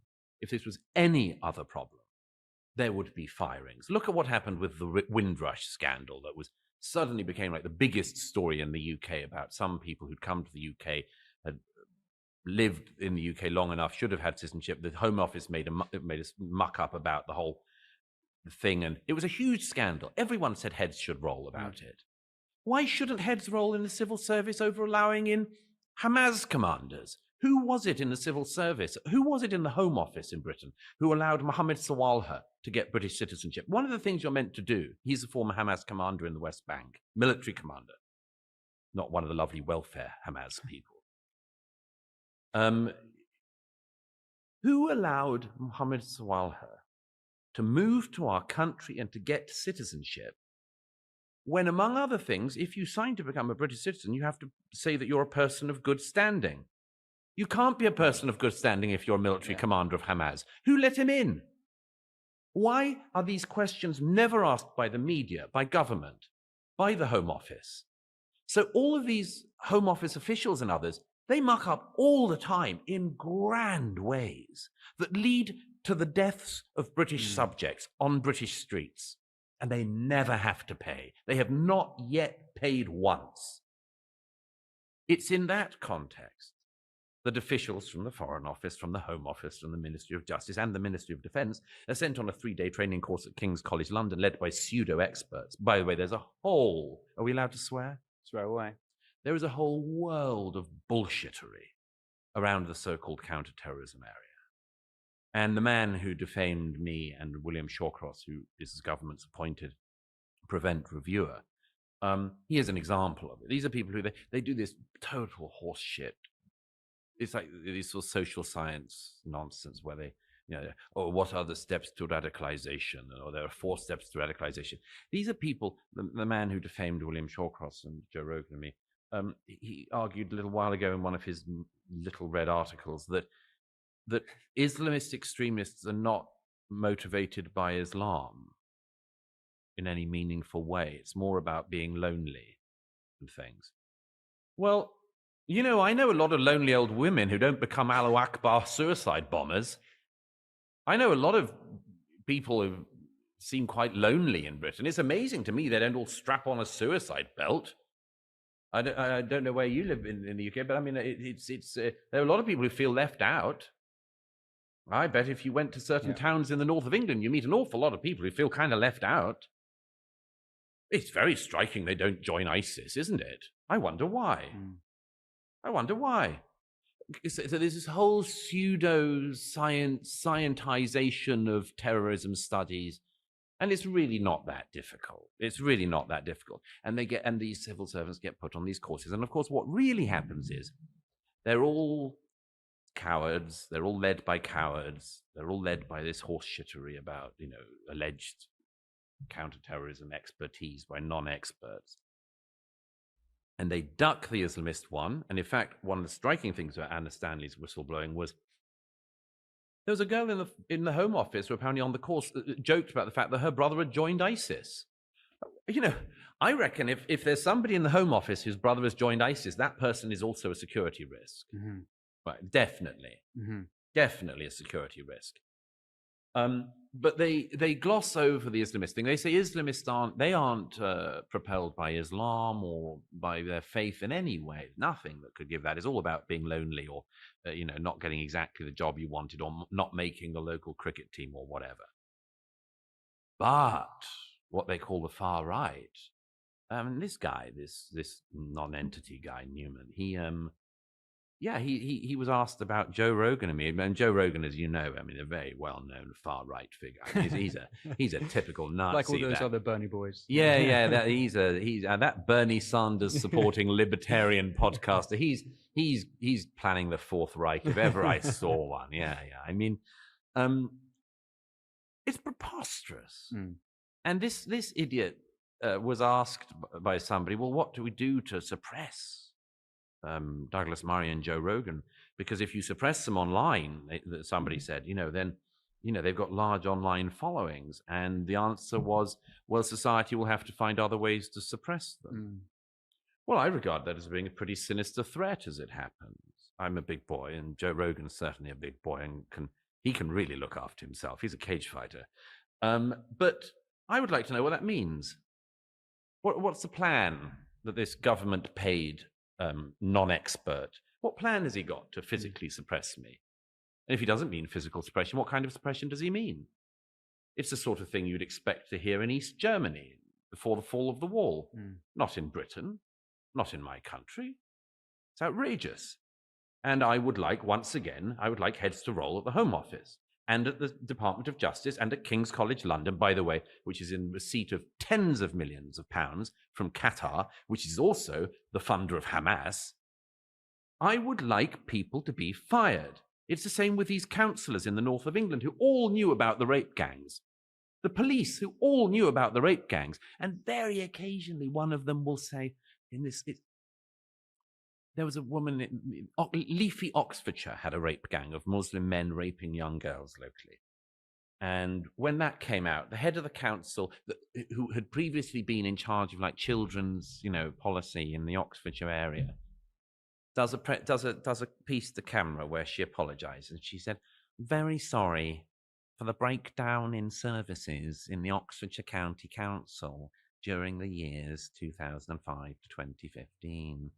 if this was any other problem, there would be firings. Look at what happened with the Windrush scandal that suddenly became like the biggest story in the UK about some people who'd come to the UK, had lived in the UK long enough, should have had citizenship. The Home Office made a muck up about the whole thing, and it was a huge scandal. Everyone said heads should roll about it. Why shouldn't heads roll in the civil service over allowing in Hamas commanders? Who was it in the civil service? Who was it in the Home Office in Britain who allowed Mohammed Sawalha to get British citizenship? One of the things you're meant to do, he's a former Hamas commander in the West Bank, military commander, not one of the lovely welfare Hamas people. Who allowed Mohammed Sawalha to move to our country and to get citizenship when, among other things, if you sign to become a British citizen, you have to say that you're a person of good standing? You can't be a person of good standing if you're a military commander of Hamas. Who let him in? Why are these questions never asked by the media, by government, by the Home Office? So all of these Home Office officials and others, they muck up all the time in grand ways that lead to the deaths of British subjects on British streets. And they never have to pay. They have not yet paid once. It's in that context that officials from the Foreign Office, from the Home Office, from the Ministry of Justice and the Ministry of Defence are sent on a 3-day training course at King's College London, led by pseudo-experts. By the way, there's a whole... Are we allowed to swear? Swear away. There is a whole world of bullshittery around the so-called counter-terrorism area. And the man who defamed me and William Shawcross, who is the government's appointed prevent reviewer, he is an example of it. These are people who they do this total horse shit. It's like this sort of social science nonsense where they, what are the steps to radicalization? Or there are 4 steps to radicalization. These are people, the man who defamed William Shawcross and Joe Rogan and me, he argued a little while ago in one of his little red articles that Islamist extremists are not motivated by Islam in any meaningful way. It's more about being lonely and things. Well, I know a lot of lonely old women who don't become Allahu Akbar suicide bombers. I know a lot of people who seem quite lonely in Britain. It's amazing to me they don't all strap on a suicide belt. I don't know where you live in the UK, but I mean, there are a lot of people who feel left out. I bet if you went to certain towns in the north of England, you meet an awful lot of people who feel kind of left out. It's very striking they don't join ISIS, isn't it? I wonder why. I wonder why. So there's this whole pseudo-scientization of terrorism studies, and it's really not that difficult. It's really not that difficult. And these civil servants get put on these courses. And of course, what really happens is they're all cowards. They're all led by cowards. They're all led by this horseshittery about, alleged counterterrorism expertise by non-experts. And they duck the Islamist one. And in fact, one of the striking things about Anna Stanley's whistleblowing was there was a girl in the Home Office who apparently on the course joked about the fact that her brother had joined ISIS. I reckon if there's somebody in the Home Office whose brother has joined ISIS, that person is also a security risk. Mm-hmm. Right, definitely. Mm-hmm. Definitely a security risk. But they gloss over the Islamist thing. They say Islamists aren't propelled by Islam or by their faith in any way. Nothing that could give that. It's all about being lonely or, not getting exactly the job you wanted or not making the local cricket team or whatever. But what they call the far right, this guy, this non-entity guy, Newman, he was asked about Joe Rogan and me. And Joe Rogan, as you know, a very well-known far-right figure. He's a typical Nazi. Like all those other Bernie boys. Yeah. That Bernie Sanders supporting libertarian podcaster. He's planning the Fourth Reich if ever I saw one. Yeah. It's preposterous. Mm. And this idiot was asked by somebody, well, what do we do to suppress Douglas Murray and Joe Rogan? Because if you suppress them online, somebody said, then they've got large online followings. And the answer was, well, society will have to find other ways to suppress them. Mm. Well, I regard that as being a pretty sinister threat as it happens. I'm a big boy, and Joe Rogan's certainly a big boy, and he can really look after himself. He's a cage fighter. But I would like to know what that means. What's the plan that this government-paid non-expert, what plan has he got to physically suppress me? And if he doesn't mean physical suppression, what kind of suppression does he mean? It's the sort of thing you'd expect to hear in East Germany, before the fall of the wall. Mm. Not in Britain, not in my country. It's outrageous. And I would like, once again, I would like heads to roll at the Home Office and at the Department of Justice and at King's College London, by the way, which is in receipt of tens of millions of pounds from Qatar, which is also the funder of Hamas. I would like people to be fired. It's the same with these councillors in the north of England who all knew about the rape gangs. The police who all knew about the rape gangs. And very occasionally one of them will say, there was a woman in Leafy, Oxfordshire, had a rape gang of Muslim men raping young girls locally. And when that came out, the head of the council, who had previously been in charge of like children's, policy in the Oxfordshire area, does a piece to camera where she apologized. And she said, very sorry for the breakdown in services in the Oxfordshire County Council during the years 2005 to 2015.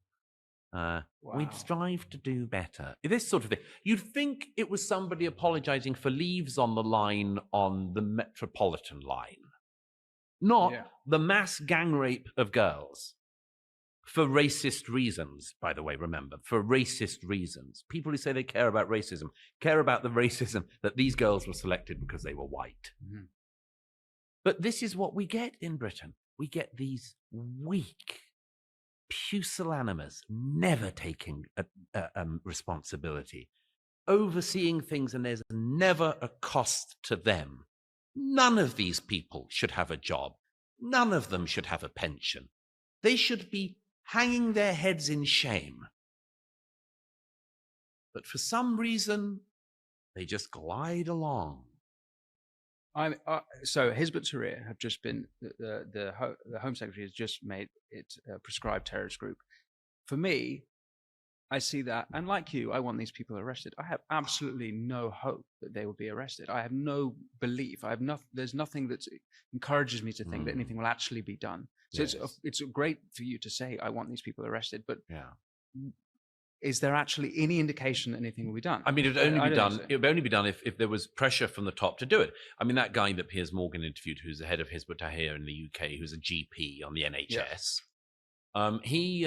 Wow. We'd strive to do better. This sort of thing. You'd think it was somebody apologizing for leaves on the line on the Metropolitan line, not the mass gang rape of girls. For racist reasons, by the way, remember, for racist reasons. People who say they care about racism care about the racism that these girls were selected because they were white. Mm-hmm. But this is what we get in Britain. We get these weak, pusillanimous, never taking responsibility, overseeing things, and there's never a cost to them. None of these people should have a job. None of them should have a pension. They should be hanging their heads in shame. But for some reason, they just glide along. So Hizb ut-Tahrir have just been, the Home Secretary has just made it a prescribed terrorist group. For me, I see that, and like you, I want these people arrested. I have absolutely no hope that they will be arrested. I have no belief. There's nothing that encourages me to think that anything will actually be done. So it's great for you to say, I want these people arrested, but is there actually any indication that anything will be done? I mean, it would only be done if there was pressure from the top to do it. I mean, that guy that Piers Morgan interviewed, who's the head of Hizb ut-Tahrir in the UK, who's a GP on the NHS, he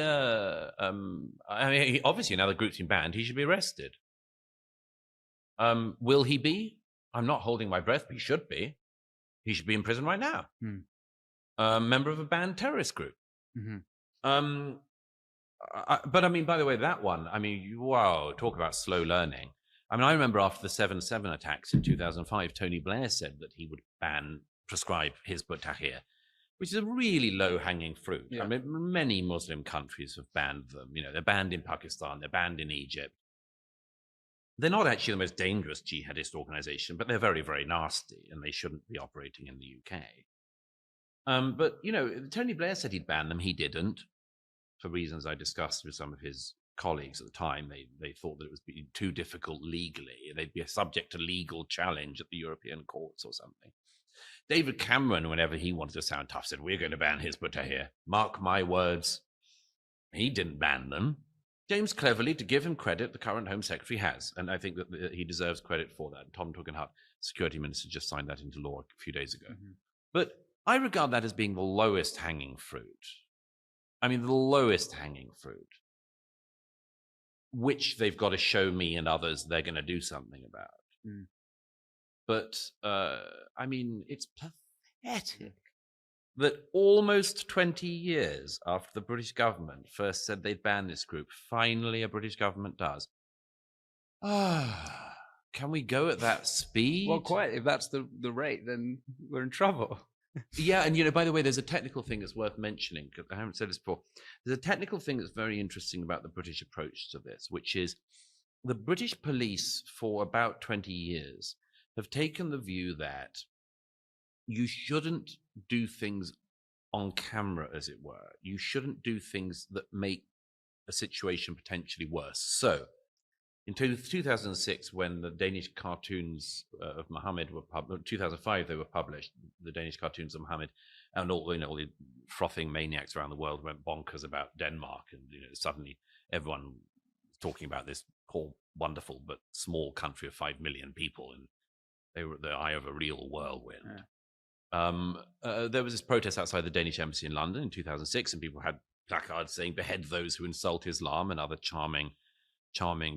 obviously now the group's been banned, he should be arrested. Will he be? I'm not holding my breath, but he should be. He should be in prison right now. Member of a banned terrorist group. Mm-hmm. But I mean, by the way, that one, I mean, wow, talk about slow learning. I mean, I remember after the 7/7 attacks in 2005, Tony Blair said that he would prescribe Hizb ut-Tahrir, which is a really low-hanging fruit. I mean, many Muslim countries have banned them. They're banned in Pakistan, they're banned in Egypt. They're not actually the most dangerous jihadist organization, but they're very, very nasty, and they shouldn't be operating in the UK. But, Tony Blair said he'd ban them. He didn't, for reasons I discussed with some of his colleagues at the time. They thought that it was being too difficult legally. They'd be subject to legal challenge at the European courts or something. David Cameron, whenever he wanted to sound tough, said, we're going to ban Hizb ut-Tahrir. Mark my words. He didn't ban them. James Cleverly, to give him credit, the current Home Secretary has, and I think that he deserves credit for that. Tom Tugendhat, Security Minister, just signed that into law a few days ago. Mm-hmm. But I regard that as being the lowest hanging fruit. I mean, the lowest hanging fruit, which they've got to show me and others they're going to do something about. But, I mean, it's pathetic that almost 20 years after the British government first said they'd ban this group, finally a British government does. Can we go at that speed? Well, quite. If that's the rate, then we're in trouble. Yeah, and by the way, there's a technical thing that's worth mentioning, because I haven't said this before. There's a technical thing that's very interesting about the British approach to this, which is the British police for about 20 years have taken the view that you shouldn't do things on camera, as it were. You shouldn't do things that make a situation potentially worse. So, in 2006, when the Danish cartoons of Muhammad were published, 2005 they were published, the Danish cartoons of Muhammad, and all the frothing maniacs around the world went bonkers about Denmark, and suddenly everyone was talking about this poor, wonderful but small country of 5 million people, and they were the eye of a real whirlwind. There was this protest outside the Danish embassy in London in 2006, and people had placards saying "Behead those who insult Islam" and other charming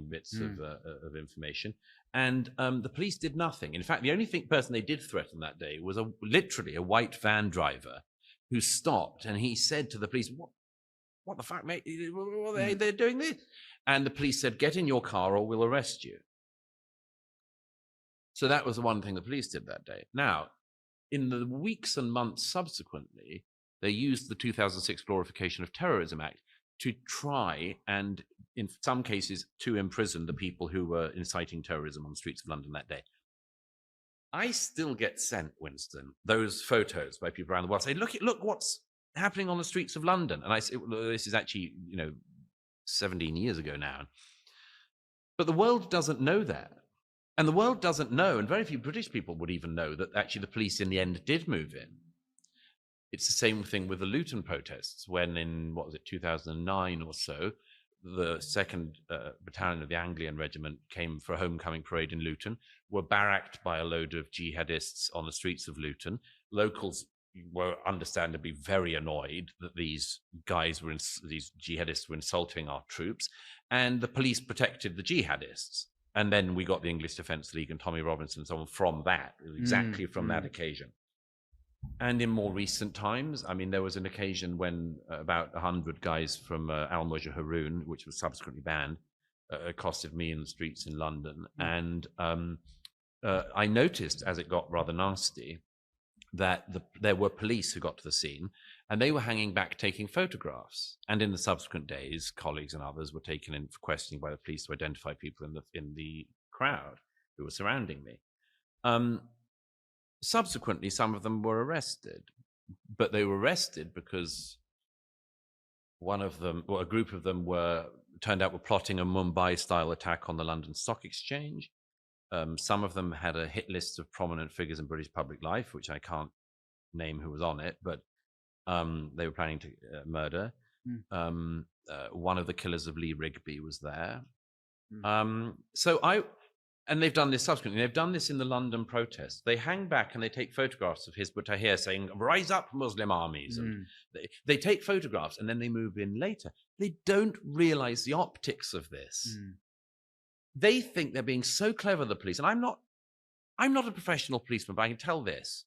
bits of information. And the police did nothing. In fact, the only person they did threaten that day was literally a white van driver who stopped, and he said to the police, "What the fuck, mate? They're doing this?" And the police said, "Get in your car or we'll arrest you." So that was the one thing the police did that day. Now, in the weeks and months subsequently, they used the 2006 Glorification of Terrorism Act to try and, in some cases, to imprison the people who were inciting terrorism on the streets of London that day. I still get sent, Winston, those photos by people around the world saying, look what's happening on the streets of London. And I say, well, this is actually, 17 years ago now. But the world doesn't know that. And the world doesn't know, and very few British people would even know, that actually the police in the end did move in. It's the same thing with the Luton protests, when in, 2009 or so, the 2nd Battalion of the Anglian Regiment came for a homecoming parade in Luton, were barracked by a load of jihadists on the streets of Luton. Locals were understandably very annoyed that these jihadists were insulting our troops, and the police protected the jihadists. And then we got the English Defence League and Tommy Robinson and so on from that, exactly from that occasion. And in more recent times, I mean, there was an occasion when about 100 guys from Al-Mujah Haroun, which was subsequently banned, accosted me in the streets in London. And I noticed, as it got rather nasty, that there were police who got to the scene, and they were hanging back taking photographs. And in the subsequent days, colleagues and others were taken in for questioning by the police to identify people in the crowd who were surrounding me. Subsequently, some of them were arrested, but they were arrested because a group of them turned out were plotting a Mumbai-style attack on the London Stock Exchange. Some of them had a hit list of prominent figures in British public life, which I can't name who was on it, but they were planning to murder. One of the killers of Lee Rigby was there. And they've done this subsequently. They've done this in the London protests. They hang back and they take photographs of Hizb ut-Tahrir saying, "Rise up, Muslim armies." And they take photographs and then they move in later. They don't realize the optics of this. They think they're being so clever, the police. And I'm not a professional policeman, but I can tell this.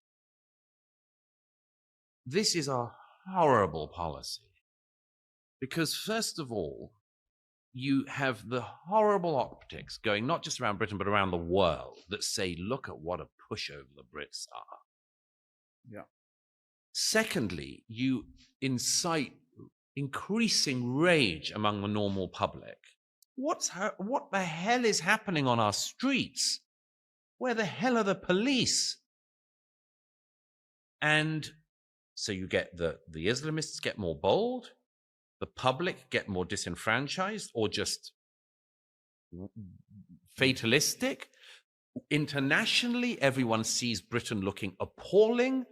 This is a horrible policy. Because first of all, you have the horrible optics going not just around Britain, but around the world that say, look at what a pushover the Brits are. Yeah. Secondly, you incite increasing rage among the normal public. What the hell is happening on our streets? Where the hell are the police? And so you get the Islamists get more bold, the public get more disenfranchised or just fatalistic. Internationally, everyone sees Britain looking appalling.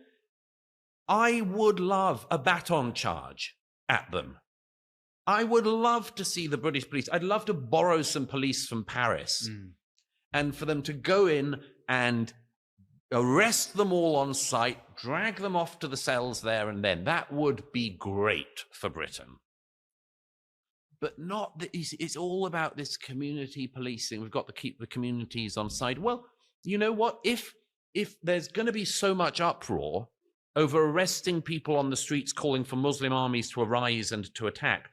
I would love a baton charge at them. I would love to see the British police. I'd love to borrow some police from Paris and for them to go in and arrest them all on sight, drag them off to the cells there and then. That would be great for Britain. But it's all about this community policing. We've got to keep the communities on side. Well, you know what? If there's going to be so much uproar over arresting people on the streets calling for Muslim armies to arise and to attack,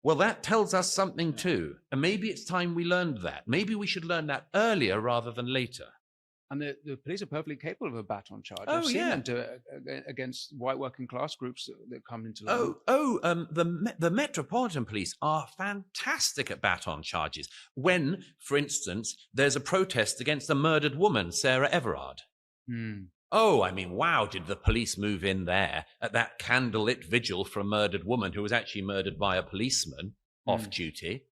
well, that tells us something too. And maybe it's time we learned that. Maybe we should learn that earlier rather than later. And the police are perfectly capable of a baton charge. Oh, I've seen yeah. them against white working class groups that come into London. The Metropolitan Police are fantastic at baton charges. When, for instance, there's a protest against a murdered woman, Sarah Everard. Oh, I mean, wow, did the police move in there at that candlelit vigil for a murdered woman who was actually murdered by a policeman off duty?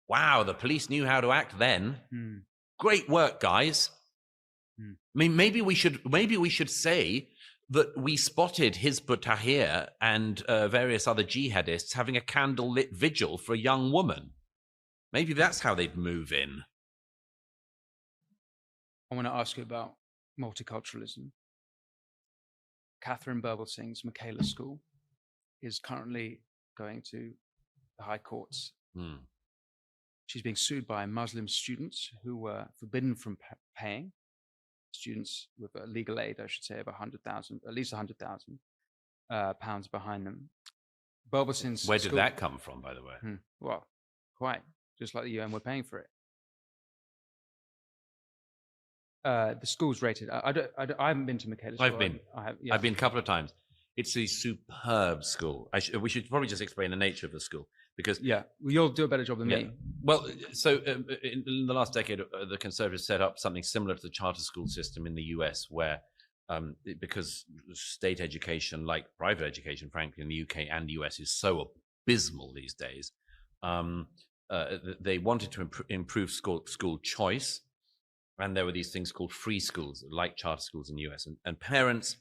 Wow, the police knew how to act then. Great work, guys. I mean, maybe we should say that we spotted Hizb ut-Tahrir and various other jihadists having a candlelit vigil for a young woman. Maybe that's how they'd move in. I want to ask you about multiculturalism. Catherine Burblesing's Michaela School is currently going to the high courts. She's being sued by Muslim students who were forbidden from paying. Students with a legal aid, I should say, of 100,000, at least 100,000 pounds behind them. Burblesing's Where did that come from, by the way? Well, quite. Just like the UN, we're paying for it. The school's rated. I haven't been to Michaela School. I've been. I've been a couple of times. It's a superb school. We should probably just explain the nature of the school because well, you'll do a better job than me. Well, so in the last decade, the Conservatives set up something similar to the charter school system in the US, where because state education, like private education, frankly, in the UK and the US, is so abysmal these days, they wanted to improve school choice. And there were these things called free schools, like charter schools in the US. And parents,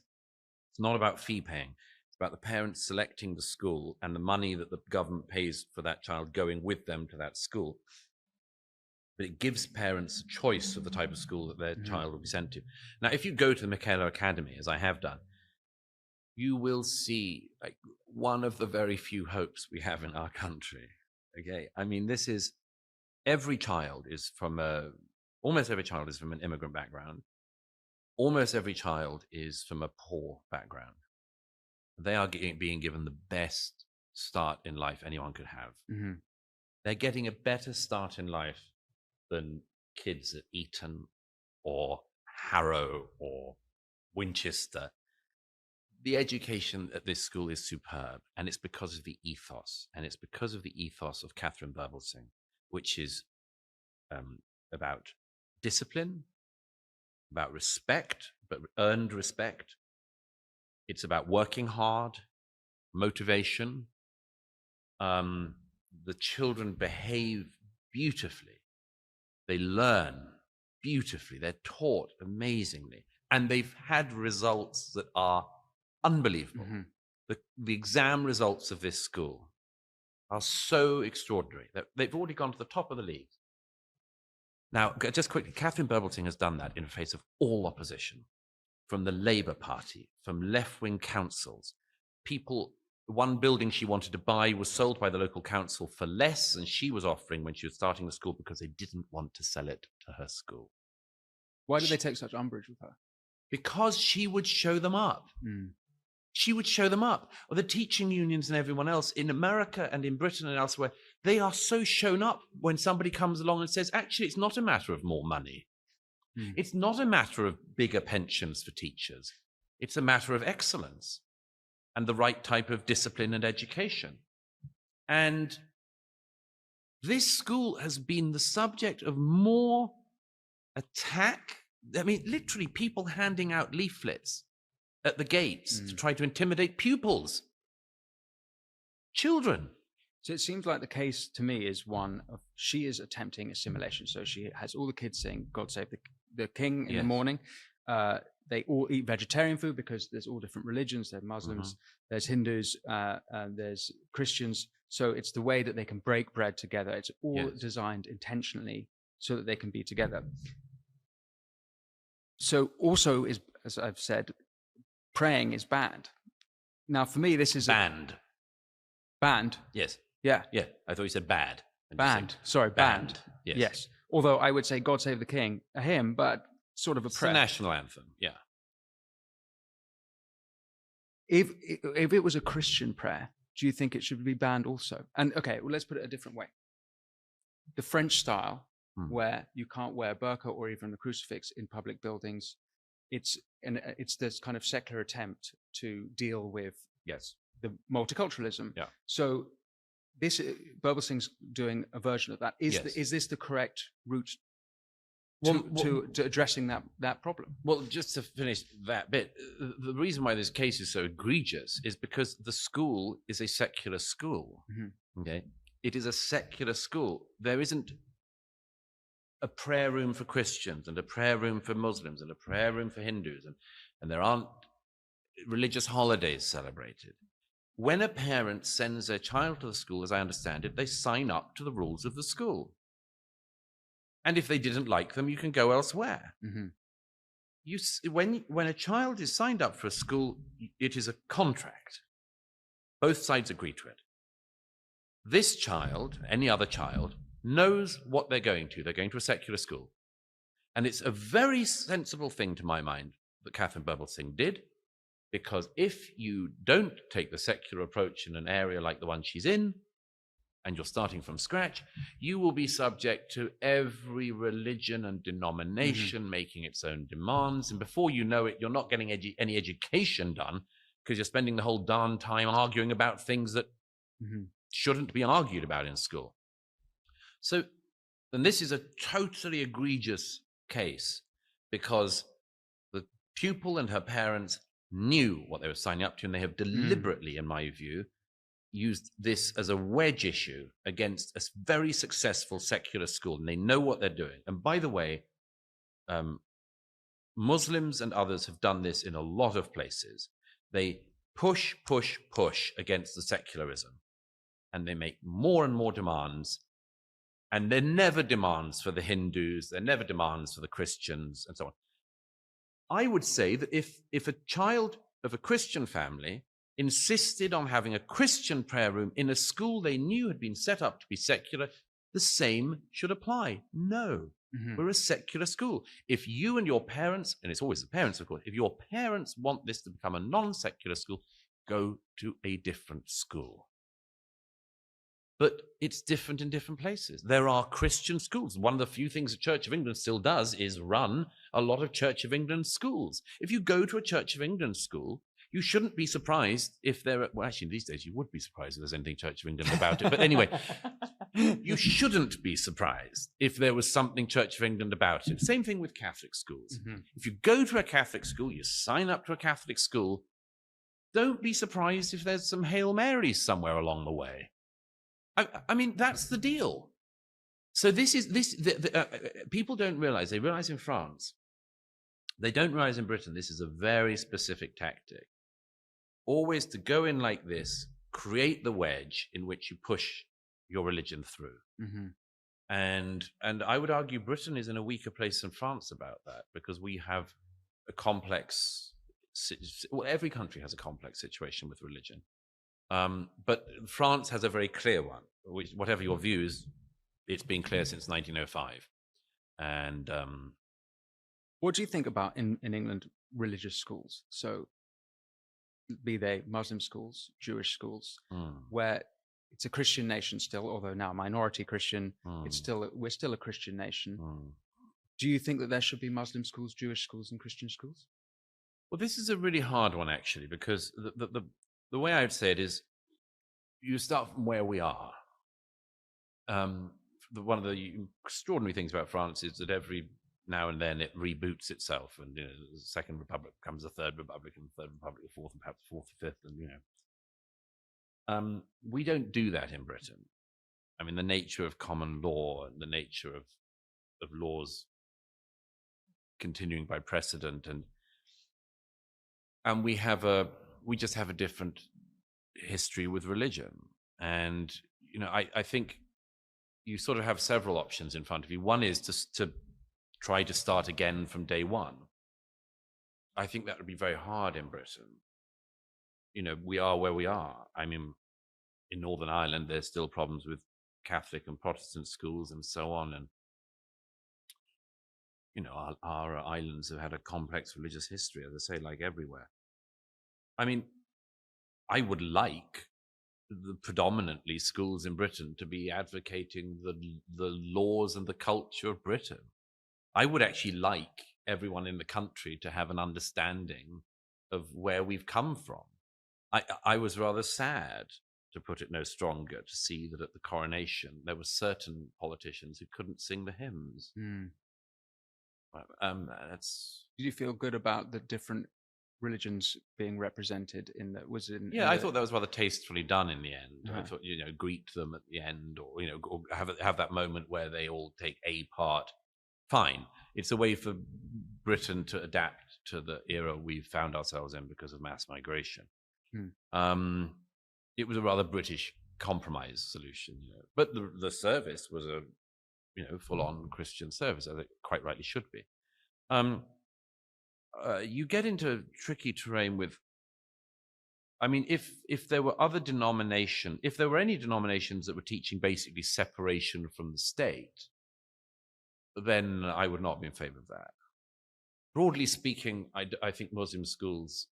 it's not about fee paying. It's about the parents selecting the school and the money that the government pays for that child going with them to that school. But it gives parents a choice of the type of school that their child will be sent to. Now, if you go to the Michaela Academy, as I have done, you will see like one of the very few hopes we have in our country. Okay, I mean, this is every child is from almost every child is from an immigrant background. Almost every child is from a poor background. They are being given the best start in life anyone could have. They're getting a better start in life than kids at Eton or Harrow or Winchester. The education at this school is superb, and it's because of the ethos. And it's because of the ethos of Catherine Burblesing, which is about discipline, about respect, but earned respect. It's about working hard, motivation. The children behave beautifully. They learn beautifully. They're taught amazingly. And they've had results that are unbelievable. The exam results of this school are so extraordinary that they've already gone to the top of the league. Now, just quickly, Catherine Burblesing has done that in the face of all opposition, from the Labour Party, from left-wing councils. One building she wanted to buy was sold by the local council for less than she was offering when she was starting the school because they didn't want to sell it to her school. Why did they take such umbrage with her? Because she would show them up. She would show them up. Or the teaching unions and everyone else in America and in Britain and elsewhere, they are so shown up when somebody comes along and says, actually, it's not a matter of more money. It's not a matter of bigger pensions for teachers. It's a matter of excellence and the right type of discipline and education. And this school has been the subject of more attack. I mean, literally people handing out leaflets at the gates to try to intimidate pupils, children. So it seems like the case to me is one of she is attempting assimilation. So she has all the kids saying, God save the king in the morning. They all eat vegetarian food because there's all different religions. There's Muslims, there's Hindus, there's Christians. So it's the way that they can break bread together. It's all designed intentionally so that they can be together. So also, is, as I've said, praying is banned. Now, for me, this is banned. Banned? Yes. Yeah. Yeah. I thought you said bad. Banned. Sorry, banned. Yes. Although I would say God Save the King, a hymn, but sort of a prayer. It's the national anthem. Yeah. If it was a Christian prayer, do you think it should be banned also? And okay, well, let's put it a different way. The French style, where you can't wear a burqa or even a crucifix in public buildings, it's this kind of secular attempt to deal with the multiculturalism. Yeah. So this Burblesing's doing a version of that. Is this the correct route to addressing that problem? Well, just to finish that bit, the reason why this case is so egregious is because the school is a secular school. Okay, it is a secular school. There isn't a prayer room for Christians and a prayer room for Muslims and a prayer room for Hindus, and there aren't religious holidays celebrated. When a parent sends their child to the school, as I understand it, they sign up to the rules of the school. And if they didn't like them, you can go elsewhere. when a child is signed up for a school, it is a contract. Both sides agree to it. This child, any other child, knows what they're going to. They're going to a secular school. And it's a very sensible thing, to my mind, that Catherine Birbalsingh did, because if you don't take the secular approach in an area like the one she's in, and you're starting from scratch, you will be subject to every religion and denomination making its own demands. And before you know it, you're not getting any education done because you're spending the whole darn time arguing about things that shouldn't be argued about in school. So, and this is a totally egregious case because the pupil and her parents knew what they were signing up to, and they have deliberately, in my view, used this as a wedge issue against a very successful secular school, and they know what they're doing. And by the way, Muslims and others have done this in a lot of places. They push against the secularism, and they make more and more demands, and they're never demands for the Hindus, they're never demands for the Christians, and so on. I would say that if a child of a Christian family insisted on having a Christian prayer room in a school they knew had been set up to be secular, the same should apply. No, we're a secular school. If you and your parents, and it's always the parents, of course, if your parents want this to become a non-secular school, go to a different school. But it's different in different places. There are Christian schools. One of the few things the Church of England still does is run a lot of Church of England schools. If you go to a Church of England school, you shouldn't be surprised if there are, well, actually, these days you would be surprised if there's anything Church of England about it. But anyway, you shouldn't be surprised if there was something Church of England about it. Same thing with Catholic schools. If you go to a Catholic school, you sign up to a Catholic school, don't be surprised if there's some Hail Marys somewhere along the way. I mean, that's the deal. So people don't realize, they realize in France, they don't realize in Britain, this is a very specific tactic. Always to go in like this, create the wedge in which you push your religion through. And I would argue Britain is in a weaker place than France about that, because we have a complex, well, every country has a complex situation with religion. But France has a very clear one, which, whatever your views, it's been clear since 1905. And what do you think about in England religious schools? So, be they Muslim schools, Jewish schools, where it's a Christian nation still, although now minority Christian, we're still a Christian nation. Do you think that there should be Muslim schools, Jewish schools, and Christian schools? Well, this is a really hard one, actually, because the way I would say it is, you start from where we are. One of the extraordinary things about France is that every now and then it reboots itself, and the Second Republic becomes the Third Republic, and the Third Republic the Fourth, and perhaps the Fourth the Fifth, and we don't do that in Britain. I mean, the nature of common law and the nature of laws continuing by precedent, and we just have a different history with religion. And I think you sort of have several options in front of you. One is to try to start again from day one. I think that would be very hard in Britain. We are where we are. I mean, in Northern Ireland, there's still problems with Catholic and Protestant schools and so on. And our islands have had a complex religious history, as I say, like everywhere. I mean, I would like the predominantly schools in Britain to be advocating the laws and the culture of Britain. I would actually like everyone in the country to have an understanding of where we've come from. I was rather sad, to put it no stronger, to see that at the coronation there were certain politicians who couldn't sing the hymns. Did you feel good about the different religions being represented in that? I thought that was rather tastefully done in the end. I thought, greet them at the end, or or have that moment where they all take a part. Fine. It's a way for Britain to adapt to the era we've found ourselves in because of mass migration. It was a rather British compromise solution, but the service was a full-on Christian service, as it quite rightly should be. you get into tricky terrain with. I mean, if there were other if there were any denominations that were teaching basically separation from the state, then I would not be in favor of that. Broadly speaking, I think Muslim schools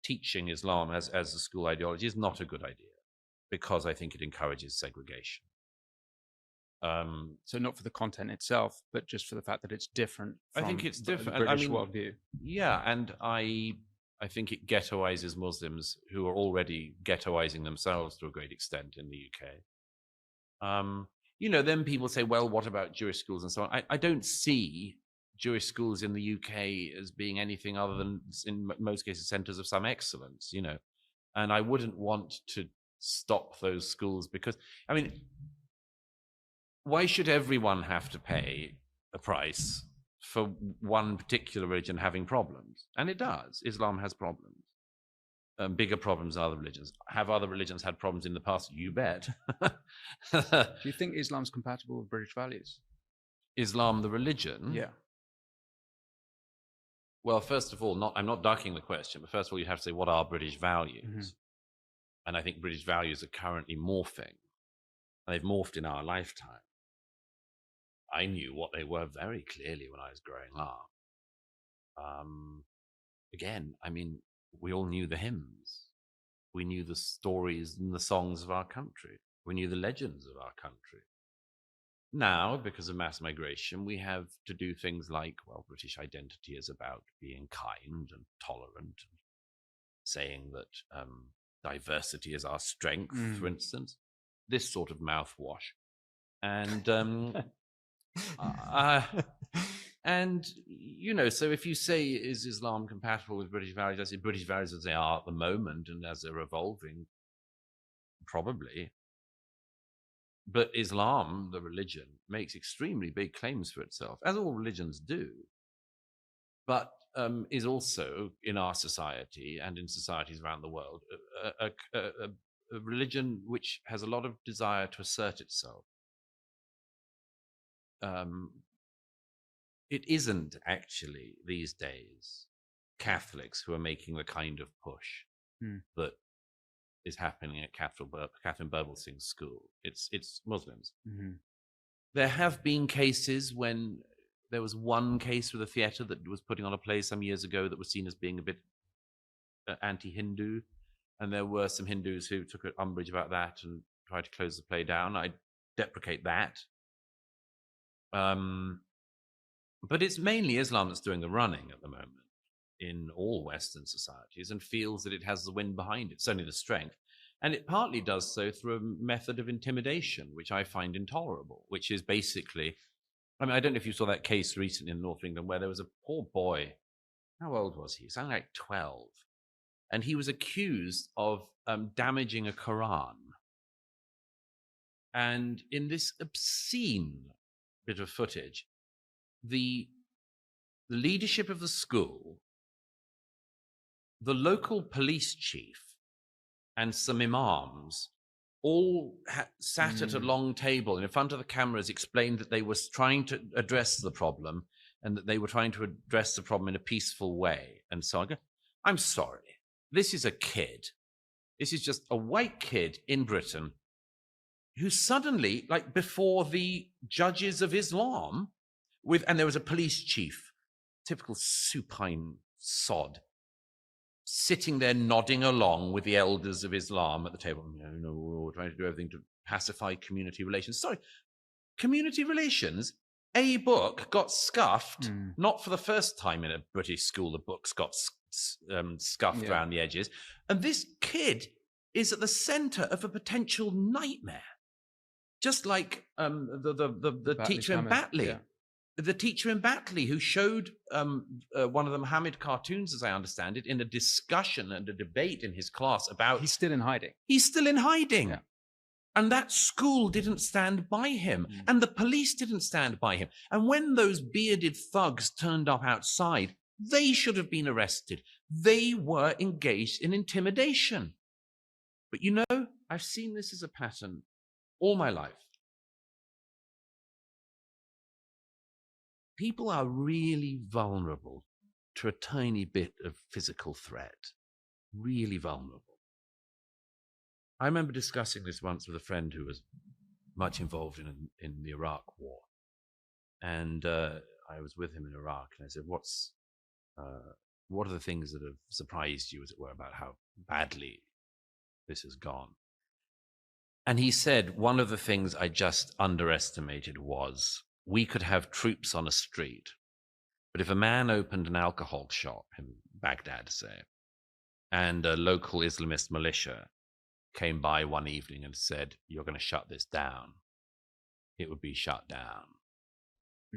teaching Islam as a school ideology is not a good idea, because I think it encourages segregation. So not for the content itself, but just for the fact that it's different from I think it's different. the British worldview. Yeah, and I think it ghettoizes Muslims who are already ghettoizing themselves to a great extent in the UK. Then people say, well, what about Jewish schools and so on? I don't see Jewish schools in the UK as being anything other than, in most cases, centers of some excellence, and I wouldn't want to stop those schools because, I mean, why should everyone have to pay a price for one particular religion having problems? And it does. Islam has problems, bigger problems than other religions. Have other religions had problems in the past? You bet. Do you think Islam's compatible with British values? Islam, the religion? Yeah. Well, first of all, I'm not ducking the question, but first of all, you have to say, what are British values? Mm-hmm. And I think British values are currently morphing. And they've morphed in our lifetime. I knew what they were very clearly when I was growing up. Again, I mean, we all knew the hymns. We knew the stories and the songs of our country. We knew the legends of our country. Now, because of mass migration, we have to do things like, well, British identity is about being kind and tolerant, and saying that diversity is our strength, for instance. This sort of mouthwash. And and so if you say, is Islam compatible with British values? I say British values as they are at the moment and as they're evolving, probably. But Islam, the religion, makes extremely big claims for itself, as all religions do, but is also, in our society and in societies around the world, a religion which has a lot of desire to assert itself. It isn't actually, these days, Catholics who are making the kind of push that is happening at Catherine Burblesing's school. It's Muslims. Mm-hmm. There have been cases when there was one case with a theatre that was putting on a play some years ago that was seen as being a bit anti-Hindu, and there were some Hindus who took umbrage about that and tried to close the play down. I deprecate that. But it's mainly Islam that's doing the running at the moment in all Western societies, and feels that it has the wind behind it, certainly the strength. And it partly does so through a method of intimidation, which I find intolerable, which is basically, I mean, I don't know if you saw that case recently in North England where there was a poor boy. How old was he? Something like 12. And he was accused of damaging a Quran. And in this obscene bit of footage, the leadership of the school, the local police chief, and some imams all sat at a long table and in front of the cameras explained that they were trying to address the problem and that they were trying to address the problem in a peaceful way and so on. I'm sorry. This is a kid. This is just a white kid in Britain who suddenly, like before the judges of Islam, and there was a police chief, typical supine sod, sitting there nodding along with the elders of Islam at the table. We're trying to do everything to pacify community relations. Sorry, community relations? A book got scuffed, not for the first time in a British school, the books got scuffed around the edges. And this kid is at the center of a potential nightmare. Just like the teacher in Batley. Yeah. The teacher in Batley who showed one of the Muhammad cartoons, as I understand it, in a discussion and a debate in his class about... He's still in hiding. He's still in hiding. Yeah. And that school didn't stand by him. And the police didn't stand by him. And when those bearded thugs turned up outside, they should have been arrested. They were engaged in intimidation. But I've seen this as a pattern all my life. People are really vulnerable to a tiny bit of physical threat, really vulnerable. I remember discussing this once with a friend who was much involved in the Iraq War. And I was with him in Iraq, and I said, what are the things that have surprised you, as it were, about how badly this has gone? And he said, one of the things I just underestimated was we could have troops on a street, but if a man opened an alcohol shop in Baghdad, say, and a local Islamist militia came by one evening and said, you're going to shut this down, it would be shut down.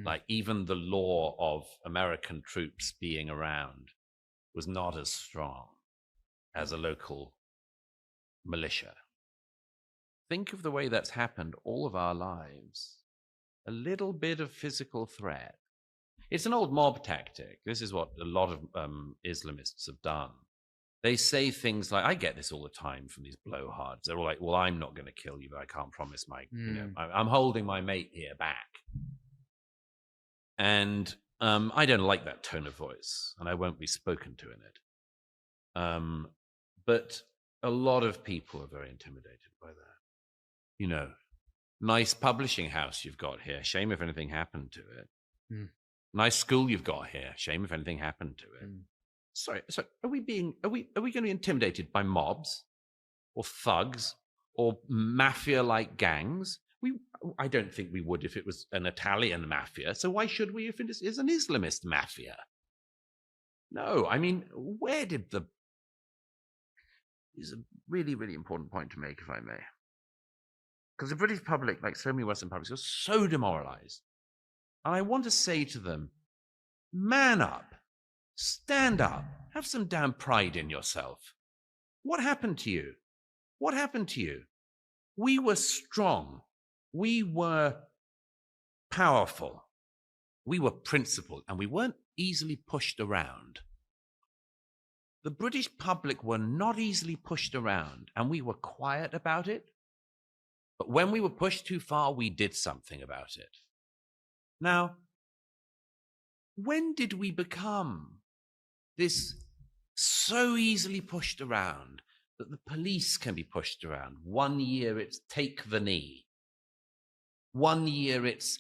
Like, even the law of American troops being around was not as strong as a local militia. Think of the way that's happened all of our lives. A little bit of physical threat. It's an old mob tactic. This is what a lot of Islamists have done. They say things like, I get this all the time from these blowhards. They're all like, well, I'm not going to kill you, but I can't promise I'm holding my mate here back. And I don't like that tone of voice, and I won't be spoken to in it. But a lot of people are very intimidated by that. Nice publishing house you've got here. Shame if anything happened to it. Nice school you've got here. Shame if anything happened to it. Sorry, are we going to be intimidated by mobs or thugs or mafia-like gangs? I don't think we would if it was an Italian mafia. So why should we if it is an Islamist mafia? No, I mean, is a really, really important point to make, if I may. Because the British public, like so many Western publics, are so demoralized. And I want to say to them, man up. Stand up. Have some damn pride in yourself. What happened to you? What happened to you? We were strong. We were powerful. We were principled, and we weren't easily pushed around. The British public were not easily pushed around, and we were quiet about it. But when we were pushed too far, we did something about it. Now, when did we become this so easily pushed around that the police can be pushed around? 1 year it's take the knee. 1 year it's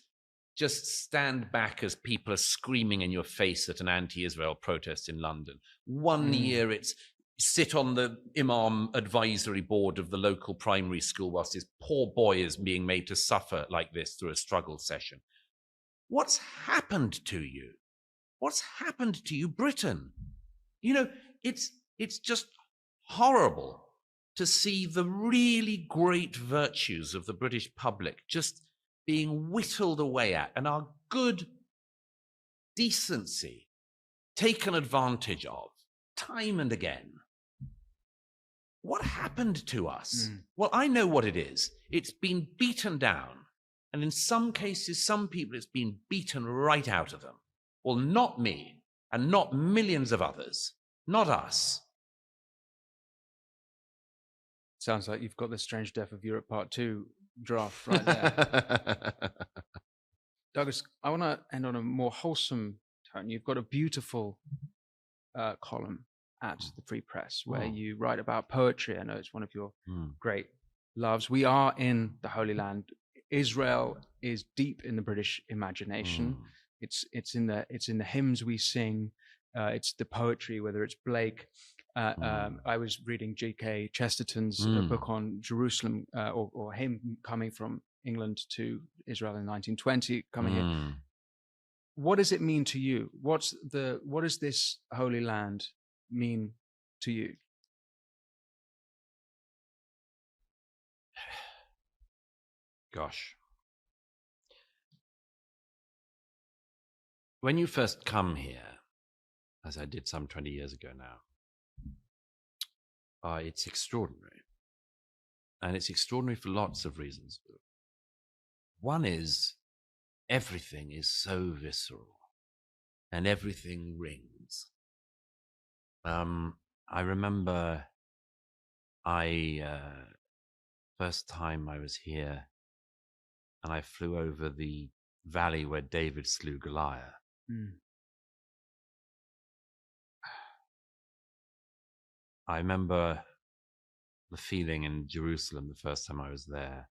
just stand back as people are screaming in your face at an anti-Israel protest in London. 1 year it's sit on the Imam advisory board of the local primary school whilst this poor boy is being made to suffer like this through a struggle session. What's happened to you? What's happened to you, Britain? It's just horrible to see the really great virtues of the British public just being whittled away at, and our good decency taken advantage of time and again. What happened to us? Well, I know what it is. It's been beaten down. And in some cases, some people, it's been beaten right out of them. Well, not me, and not millions of others. Not us. Sounds like you've got the Strange Death of Europe Part 2 draft right there. Douglas, I want to end on a more wholesome tone. You've got a beautiful column at the Free Press where you write about poetry. I know it's one of your great loves. We are in the Holy Land. Israel is deep in the British imagination. It's in the hymns we sing. It's the poetry, whether it's Blake. I was reading G.K. Chesterton's book on Jerusalem, or him coming from England to Israel in 1920, coming here. What does it mean to you? What does this Holy Land mean to you? Gosh. When you first come here, as I did some 20 years ago now, it's extraordinary. And it's extraordinary for lots of reasons. One is everything is so visceral and everything rings. I remember first time I was here and I flew over the valley where David slew Goliath. I remember the feeling in Jerusalem the first time I was there.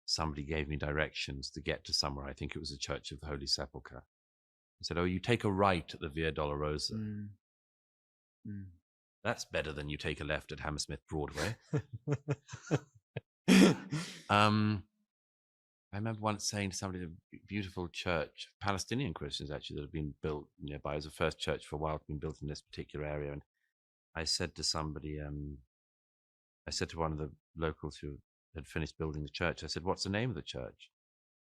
Somebody gave me directions to get to somewhere. I think it was the Church of the Holy Sepulchre. He said, "Oh, you take a right at the Via Dolorosa. That's better than you take a left at Hammersmith Broadway." I remember once saying to somebody, the beautiful church, Palestinian Christians actually, that had been built nearby. It was the first church for a while been built in this particular area. And I said to somebody, I said to one of the locals who had finished building the church, I said, "What's the name of the church?"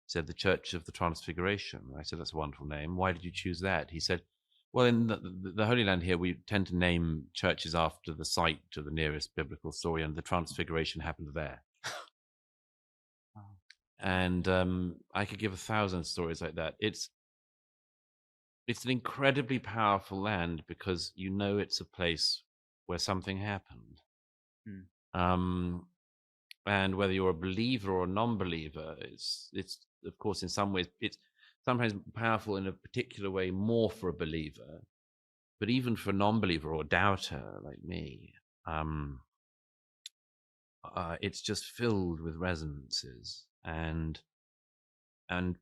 He said, "The Church of the Transfiguration." I said, "That's a wonderful name. Why did you choose that?" He said, "Well, in the Holy Land here, we tend to name churches after the site to the nearest biblical story, and the Transfiguration happened there." And I could give 1,000 stories like that. It's an incredibly powerful land because it's a place where something happened. And whether you're a believer or a non-believer, it's of course in some ways it's sometimes powerful in a particular way more for a believer, but even for a non-believer or a doubter like me, it's just filled with resonances and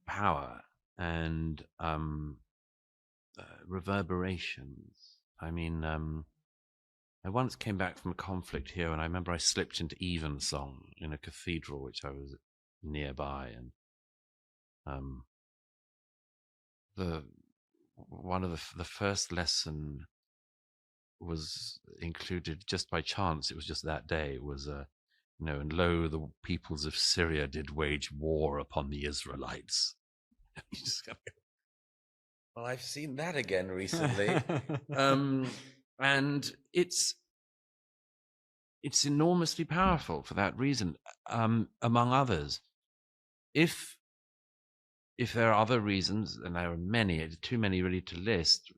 power and reverberations. I mean, I once came back from a conflict here, and I remember I slipped into evensong in a cathedral which I was nearby, and one of the first lesson was included just by chance. It was just that day. It was and lo, the peoples of Syria did wage war upon the Israelites. You just go, well, I've seen that again recently. And it's enormously powerful for that reason, among others. If there are other reasons, and there are many, too many really to list,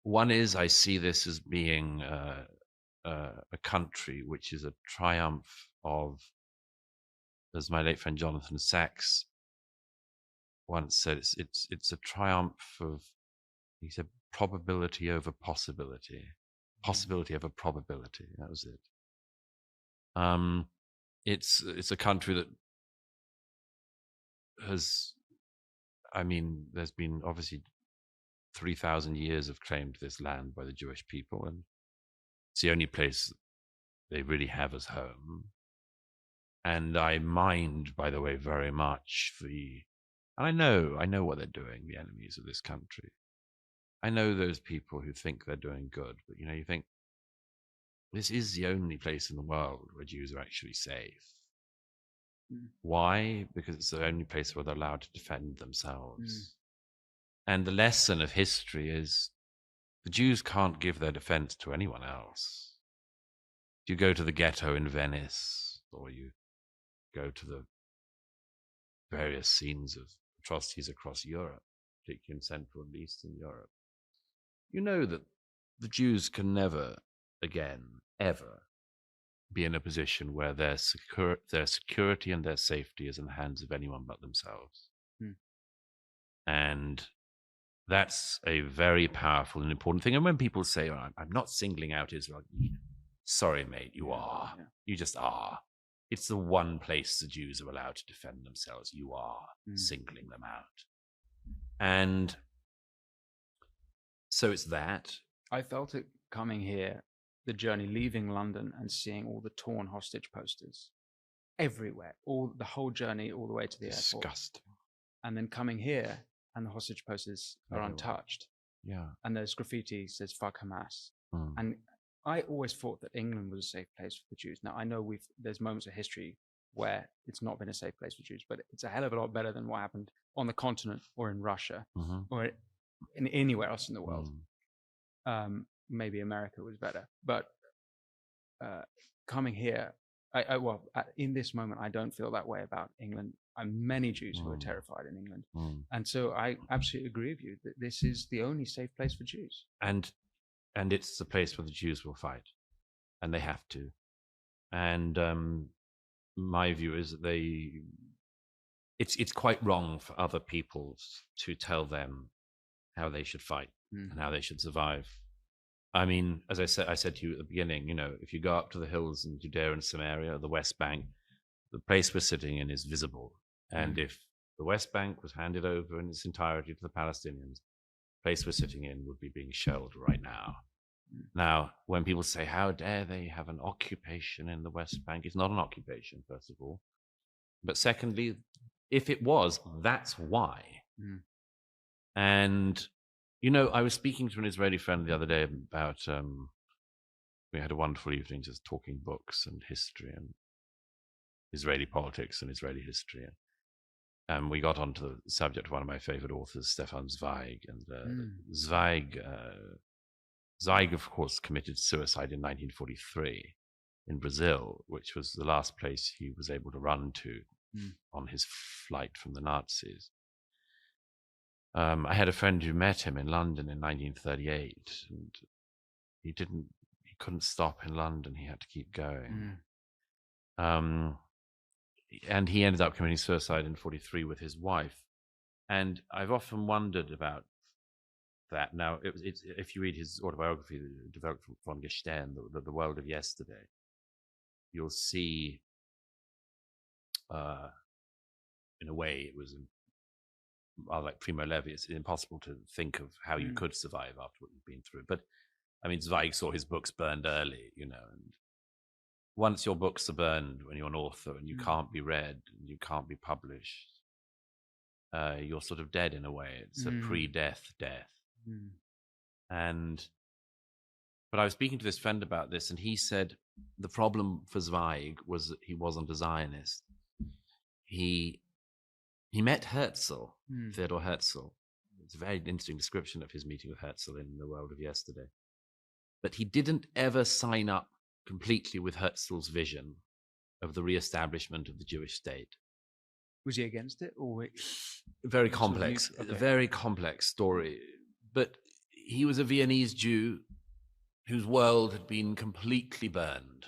one is I see this as being a country which is a triumph of, as my late friend Jonathan Sachs once said, it's a triumph of, he said, probability over possibility, possibility over probability. That was it. It's a country that has, I mean, there's been obviously 3,000 years of claim to this land by the Jewish people, and it's the only place they really have as home. And I mind, by the way, very much and I know what they're doing, the enemies of this country. I know those people who think they're doing good, but you think, this is the only place in the world where Jews are actually safe. Why? Because it's the only place where they're allowed to defend themselves. And the lesson of history is the Jews can't give their defense to anyone else. You go to the ghetto in Venice, or you go to the various scenes of atrocities across Europe, particularly in Central and Eastern Europe, you know that the Jews can never again, ever be in a position where their security and their safety is in the hands of anyone but themselves. And that's a very powerful and important thing. And when people say, "Oh, I'm not singling out Israel," sorry, mate, you are. Yeah. You just are. It's the one place the Jews are allowed to defend themselves. You are singling them out. And so it's that. I felt it coming here, the journey leaving London and seeing all the torn hostage posters everywhere, the whole journey all the way to the airport. Disgusting. And then coming here and the hostage posters are untouched. Yeah. And there's graffiti says "fuck Hamas." And I always thought that England was a safe place for the Jews. Now I know there's moments of history where it's not been a safe place for Jews, but it's a hell of a lot better than what happened on the continent or in Russia or in anywhere else in the world. Maybe America was better, but coming here, in this moment, I don't feel that way about England. Many Jews who are terrified in England. And so I absolutely agree with you that this is the only safe place for Jews. And it's the place where the Jews will fight, and they have to. And my view is that it's quite wrong for other peoples to tell them how they should fight and how they should survive. I mean, as I said to you at the beginning, if you go up to the hills in Judea and Samaria, the West Bank, the place we're sitting in is visible. And if the West Bank was handed over in its entirety to the Palestinians, the place we're sitting in would be being shelled right now. Now, when people say, how dare they have an occupation in the West Bank? It's not an occupation, first of all. But secondly, if it was, that's why. And, I was speaking to an Israeli friend the other day about, we had a wonderful evening just talking books and history and Israeli politics and Israeli history. And we got onto the subject of one of my favorite authors, Stefan Zweig. And Zweig, of course, committed suicide in 1943 in Brazil, which was the last place he was able to run to on his flight from the Nazis. I had a friend who met him in London in 1938, and he couldn't stop in London. He had to keep going. And he ended up committing suicide in 43 with his wife. And I've often wondered about that. Now, if you read his autobiography, Die Welt von gestern, the world of yesterday, you'll see, in a way, it was rather like Primo Levi. It's impossible to think of how you could survive after what you've been through. But I mean, Zweig saw his books burned early, and once your books are burned when you're an author and you can't be read and you can't be published, you're sort of dead in a way. It's a pre-death death. But I was speaking to this friend about this, and he said the problem for Zweig was that he wasn't a Zionist. He met Herzl, Theodor Herzl. It's a very interesting description of his meeting with Herzl in The World of Yesterday. But he didn't ever sign up completely with Herzl's vision of the reestablishment of the Jewish state. Was he against it, or very complex, a very complex story? But he was a Viennese Jew whose world had been completely burned,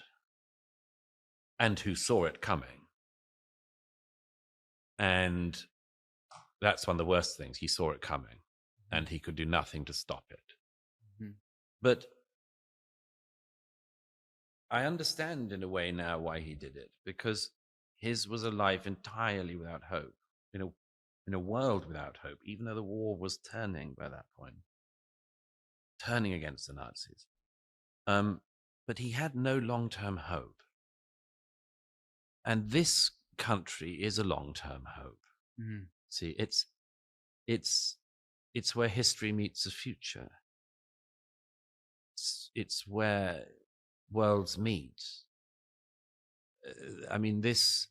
and who saw it coming. And that's one of the worst things. He saw it coming, and he could do nothing to stop it. But I understand in a way now why he did it, because his was a life entirely without hope, in a world without hope, even though the war was turning by that point, turning against the Nazis. But he had no long-term hope. And this country is a long-term hope. See, it's where history meets the future. It's where worlds meet. I mean, this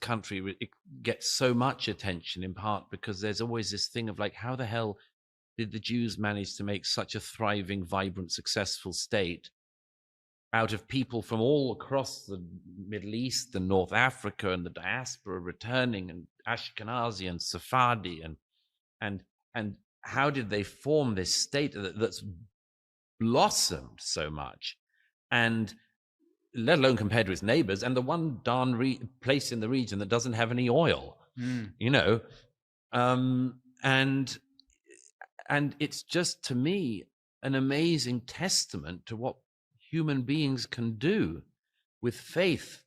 country, it gets so much attention in part because there's always this thing of like, how the hell did the Jews manage to make such a thriving, vibrant, successful state out of people from all across the Middle East and North Africa and the diaspora returning, and Ashkenazi and Sephardi, and how did they form this state that's blossomed so much, and let alone compared to its neighbors, and the one darn place in the region that doesn't have any oil, and it's just, to me, an amazing testament to what human beings can do with faith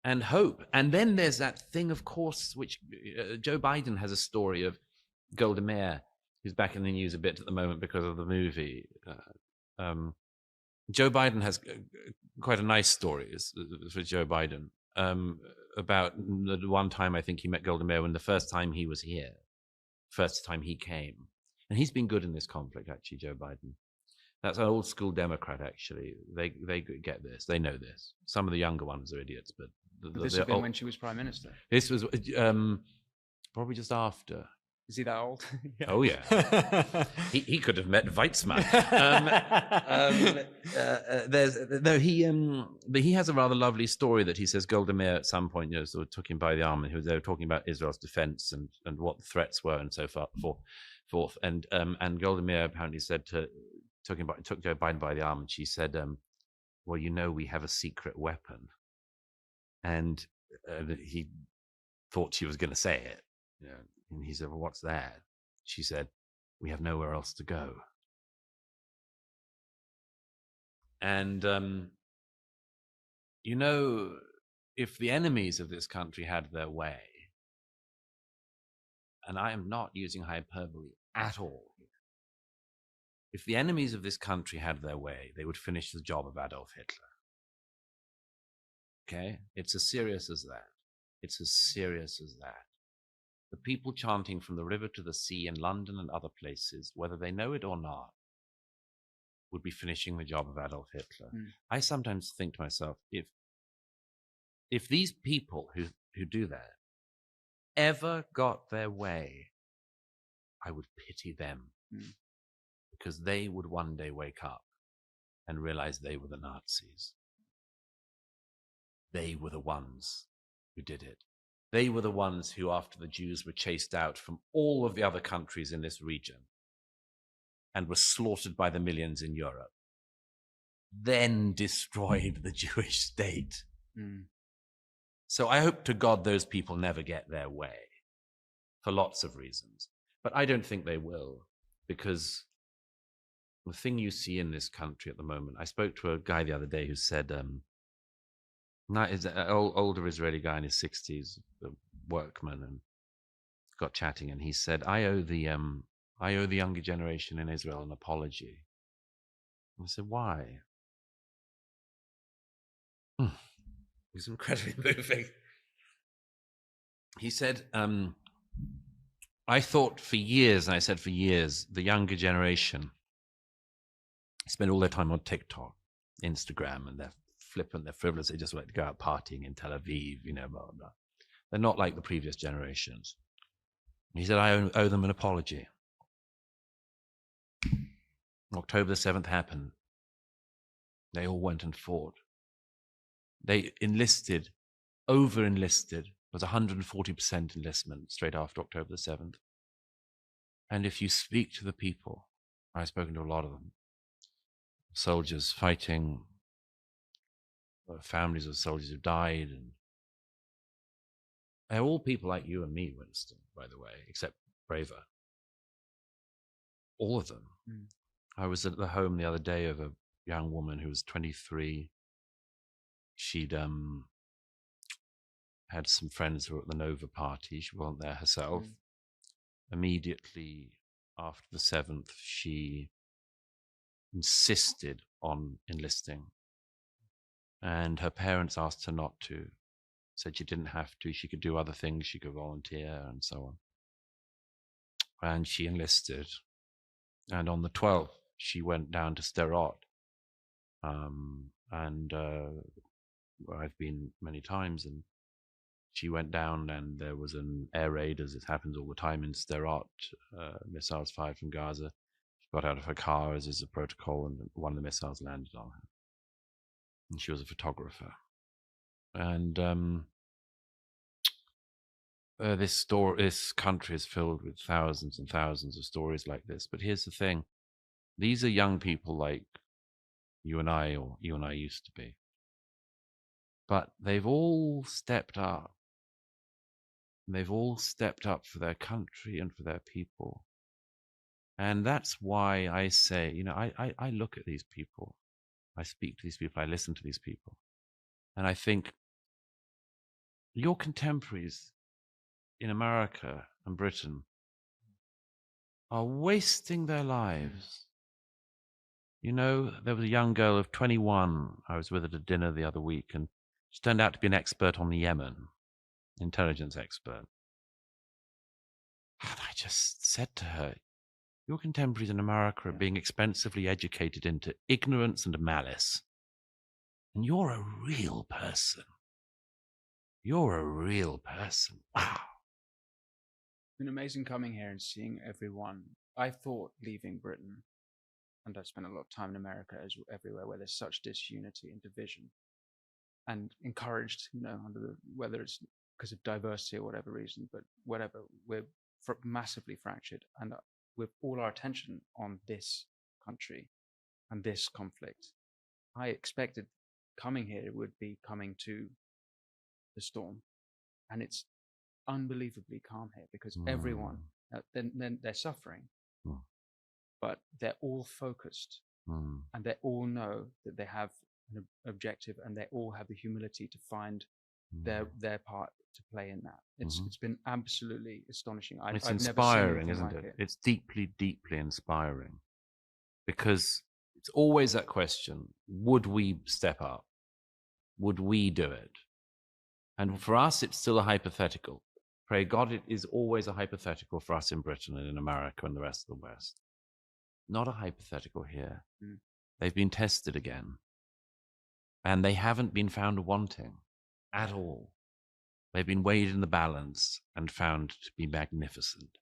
and hope. And then there's that thing, of course, which Joe Biden has a story of Golda Meir, who's back in the news a bit at the moment because of the movie. Joe Biden has quite a nice story for Joe Biden about the one time I think he met Golda Meir when the first time he was here, first time he came. And he's been good in this conflict, actually, Joe Biden. That's an old school Democrat, actually. They get this. They know this. Some of the younger ones are idiots, but this has been when she was prime minister. This was probably just after. Is he that old? Yeah. Oh yeah, he could have met Weizmann. But he has a rather lovely story that he says Golda Meir at some point, sort of took him by the arm, and they were talking about Israel's defense and what the threats were and so forth. And Golda Meir apparently said took Joe Biden by the arm, and she said, "Well, we have a secret weapon," and he thought she was going to say it. And he said, "Well, what's that?" She said, "We have nowhere else to go." And, you know, if the enemies of this country had their way, and I am not using hyperbole at all, if the enemies of this country had their way, they would finish the job of Adolf Hitler. Okay? It's as serious as that. It's as serious as that. The people chanting from the river to the sea in London and other places, whether they know it or not, would be finishing the job of Adolf Hitler. I sometimes think to myself, if these people who do that ever got their way, I would pity them, because they would one day wake up and realize they were the Nazis. They were the ones who did it. They were the ones who, after the Jews were chased out from all of the other countries in this region and were slaughtered by the millions in Europe, then destroyed the Jewish state. So I hope to God those people never get their way, for lots of reasons. But I don't think they will, because the thing you see in this country at the moment, I spoke to a guy the other day who said, is an older Israeli guy in his 60s, a workman, and got chatting, and he said, I owe the younger generation in Israel an apology. I said, why? It was incredibly moving. He said, I thought for years, and I said for years, the younger generation spend all their time on TikTok, Instagram, and they're flippant, they're frivolous, they just like to go out partying in Tel Aviv, blah, blah, blah. They're not like the previous generations. He said, I owe them an apology. October the 7th happened. They all went and fought. They enlisted, over-enlisted, was 140% enlistment straight after October the 7th. And if you speak to the people, I've spoken to a lot of them, soldiers fighting, families of soldiers who died, and they're all people like you and me, Winston, by the way, except braver. All of them. I was at the home the other day of a young woman who was 23. She'd had some friends who were at the Nova party. She wasn't there herself. Immediately after the 7th, she insisted on enlisting. And her parents asked her not to. Said she didn't have to. She could do other things. She could volunteer and so on. And she enlisted. And on the 12th, she went down to Sderot. I've been many times, and she went down, and there was an air raid, as it happens all the time in Sderot, missiles fired from Gaza. She got out of her car, as is the protocol, and one of the missiles landed on her. And she was a photographer. And this country is filled with thousands and thousands of stories like this. But here's the thing. These are young people like you and I, or you and I used to be. But they've all stepped up. They've all stepped up for their country and for their people. And that's why I say, I look at these people. I speak to these people. I listen to these people. And I think your contemporaries in America and Britain are wasting their lives. There was a young girl of 21. I was with her at a dinner the other week, and she turned out to be an expert on Yemen, intelligence expert. And I just said to her, your contemporaries in America are being expensively educated into ignorance and malice. And you're a real person. You're a real person. Wow. It's been amazing coming here and seeing everyone. I thought leaving Britain, and I've spent a lot of time in America, as everywhere where there's such disunity and division, and encouraged, whether it's because of diversity or whatever reason, but whatever, we're massively fractured, and with all our attention on this country and this conflict, I expected coming here would be coming to the storm, and it's unbelievably calm here because everyone, then they're suffering, but they're all focused and they all know that they have an objective, and they all have the humility to find their part to play in that. It's been absolutely astonishing. It's I've inspiring, never seen isn't like it? It's deeply, deeply inspiring, because it's always that question: would we step up? Would we do it? And for us, it's still a hypothetical. Pray God, it is always a hypothetical for us in Britain and in America and the rest of the West. Not a hypothetical here. They've been tested again. And they haven't been found wanting at all. They've been weighed in the balance and found to be magnificent.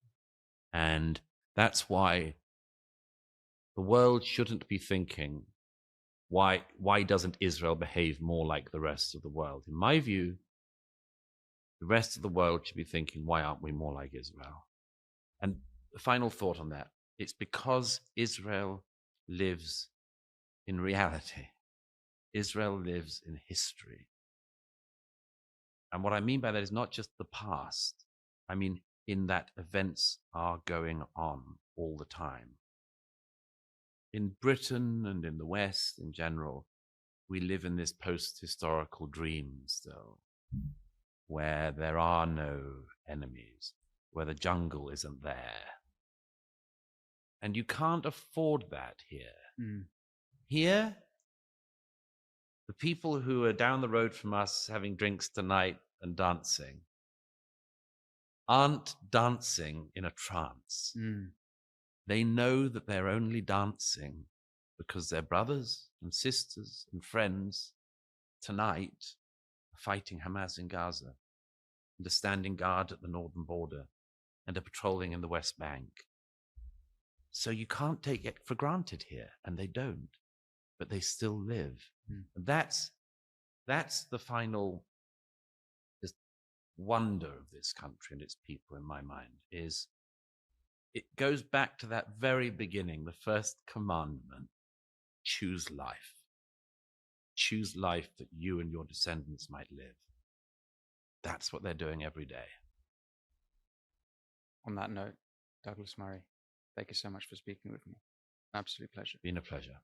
And that's why the world shouldn't be thinking, why doesn't Israel behave more like the rest of the world? In my view, the rest of the world should be thinking, why aren't we more like Israel? And the final thought on that, it's because Israel lives in reality. Israel lives in history. And what I mean by that is not just the past. I mean, in that events are going on all the time. In Britain and in the West in general, we live in this post-historical dream still, where there are no enemies, where the jungle isn't there. And you can't afford that here. Here, the people who are down the road from us having drinks tonight and dancing aren't dancing in a trance. They know that they're only dancing because their brothers and sisters and friends tonight are fighting Hamas in Gaza, and are standing guard at the northern border, and are patrolling in the West Bank. So you can't take it for granted here, and they don't, but they still live. That's the final wonder of this country and its people, in my mind, is it goes back to that very beginning, the first commandment: choose life. Choose life that you and your descendants might live. That's what they're doing every day. On that note, Douglas Murray, thank you so much for speaking with me. Absolute pleasure. Been a pleasure.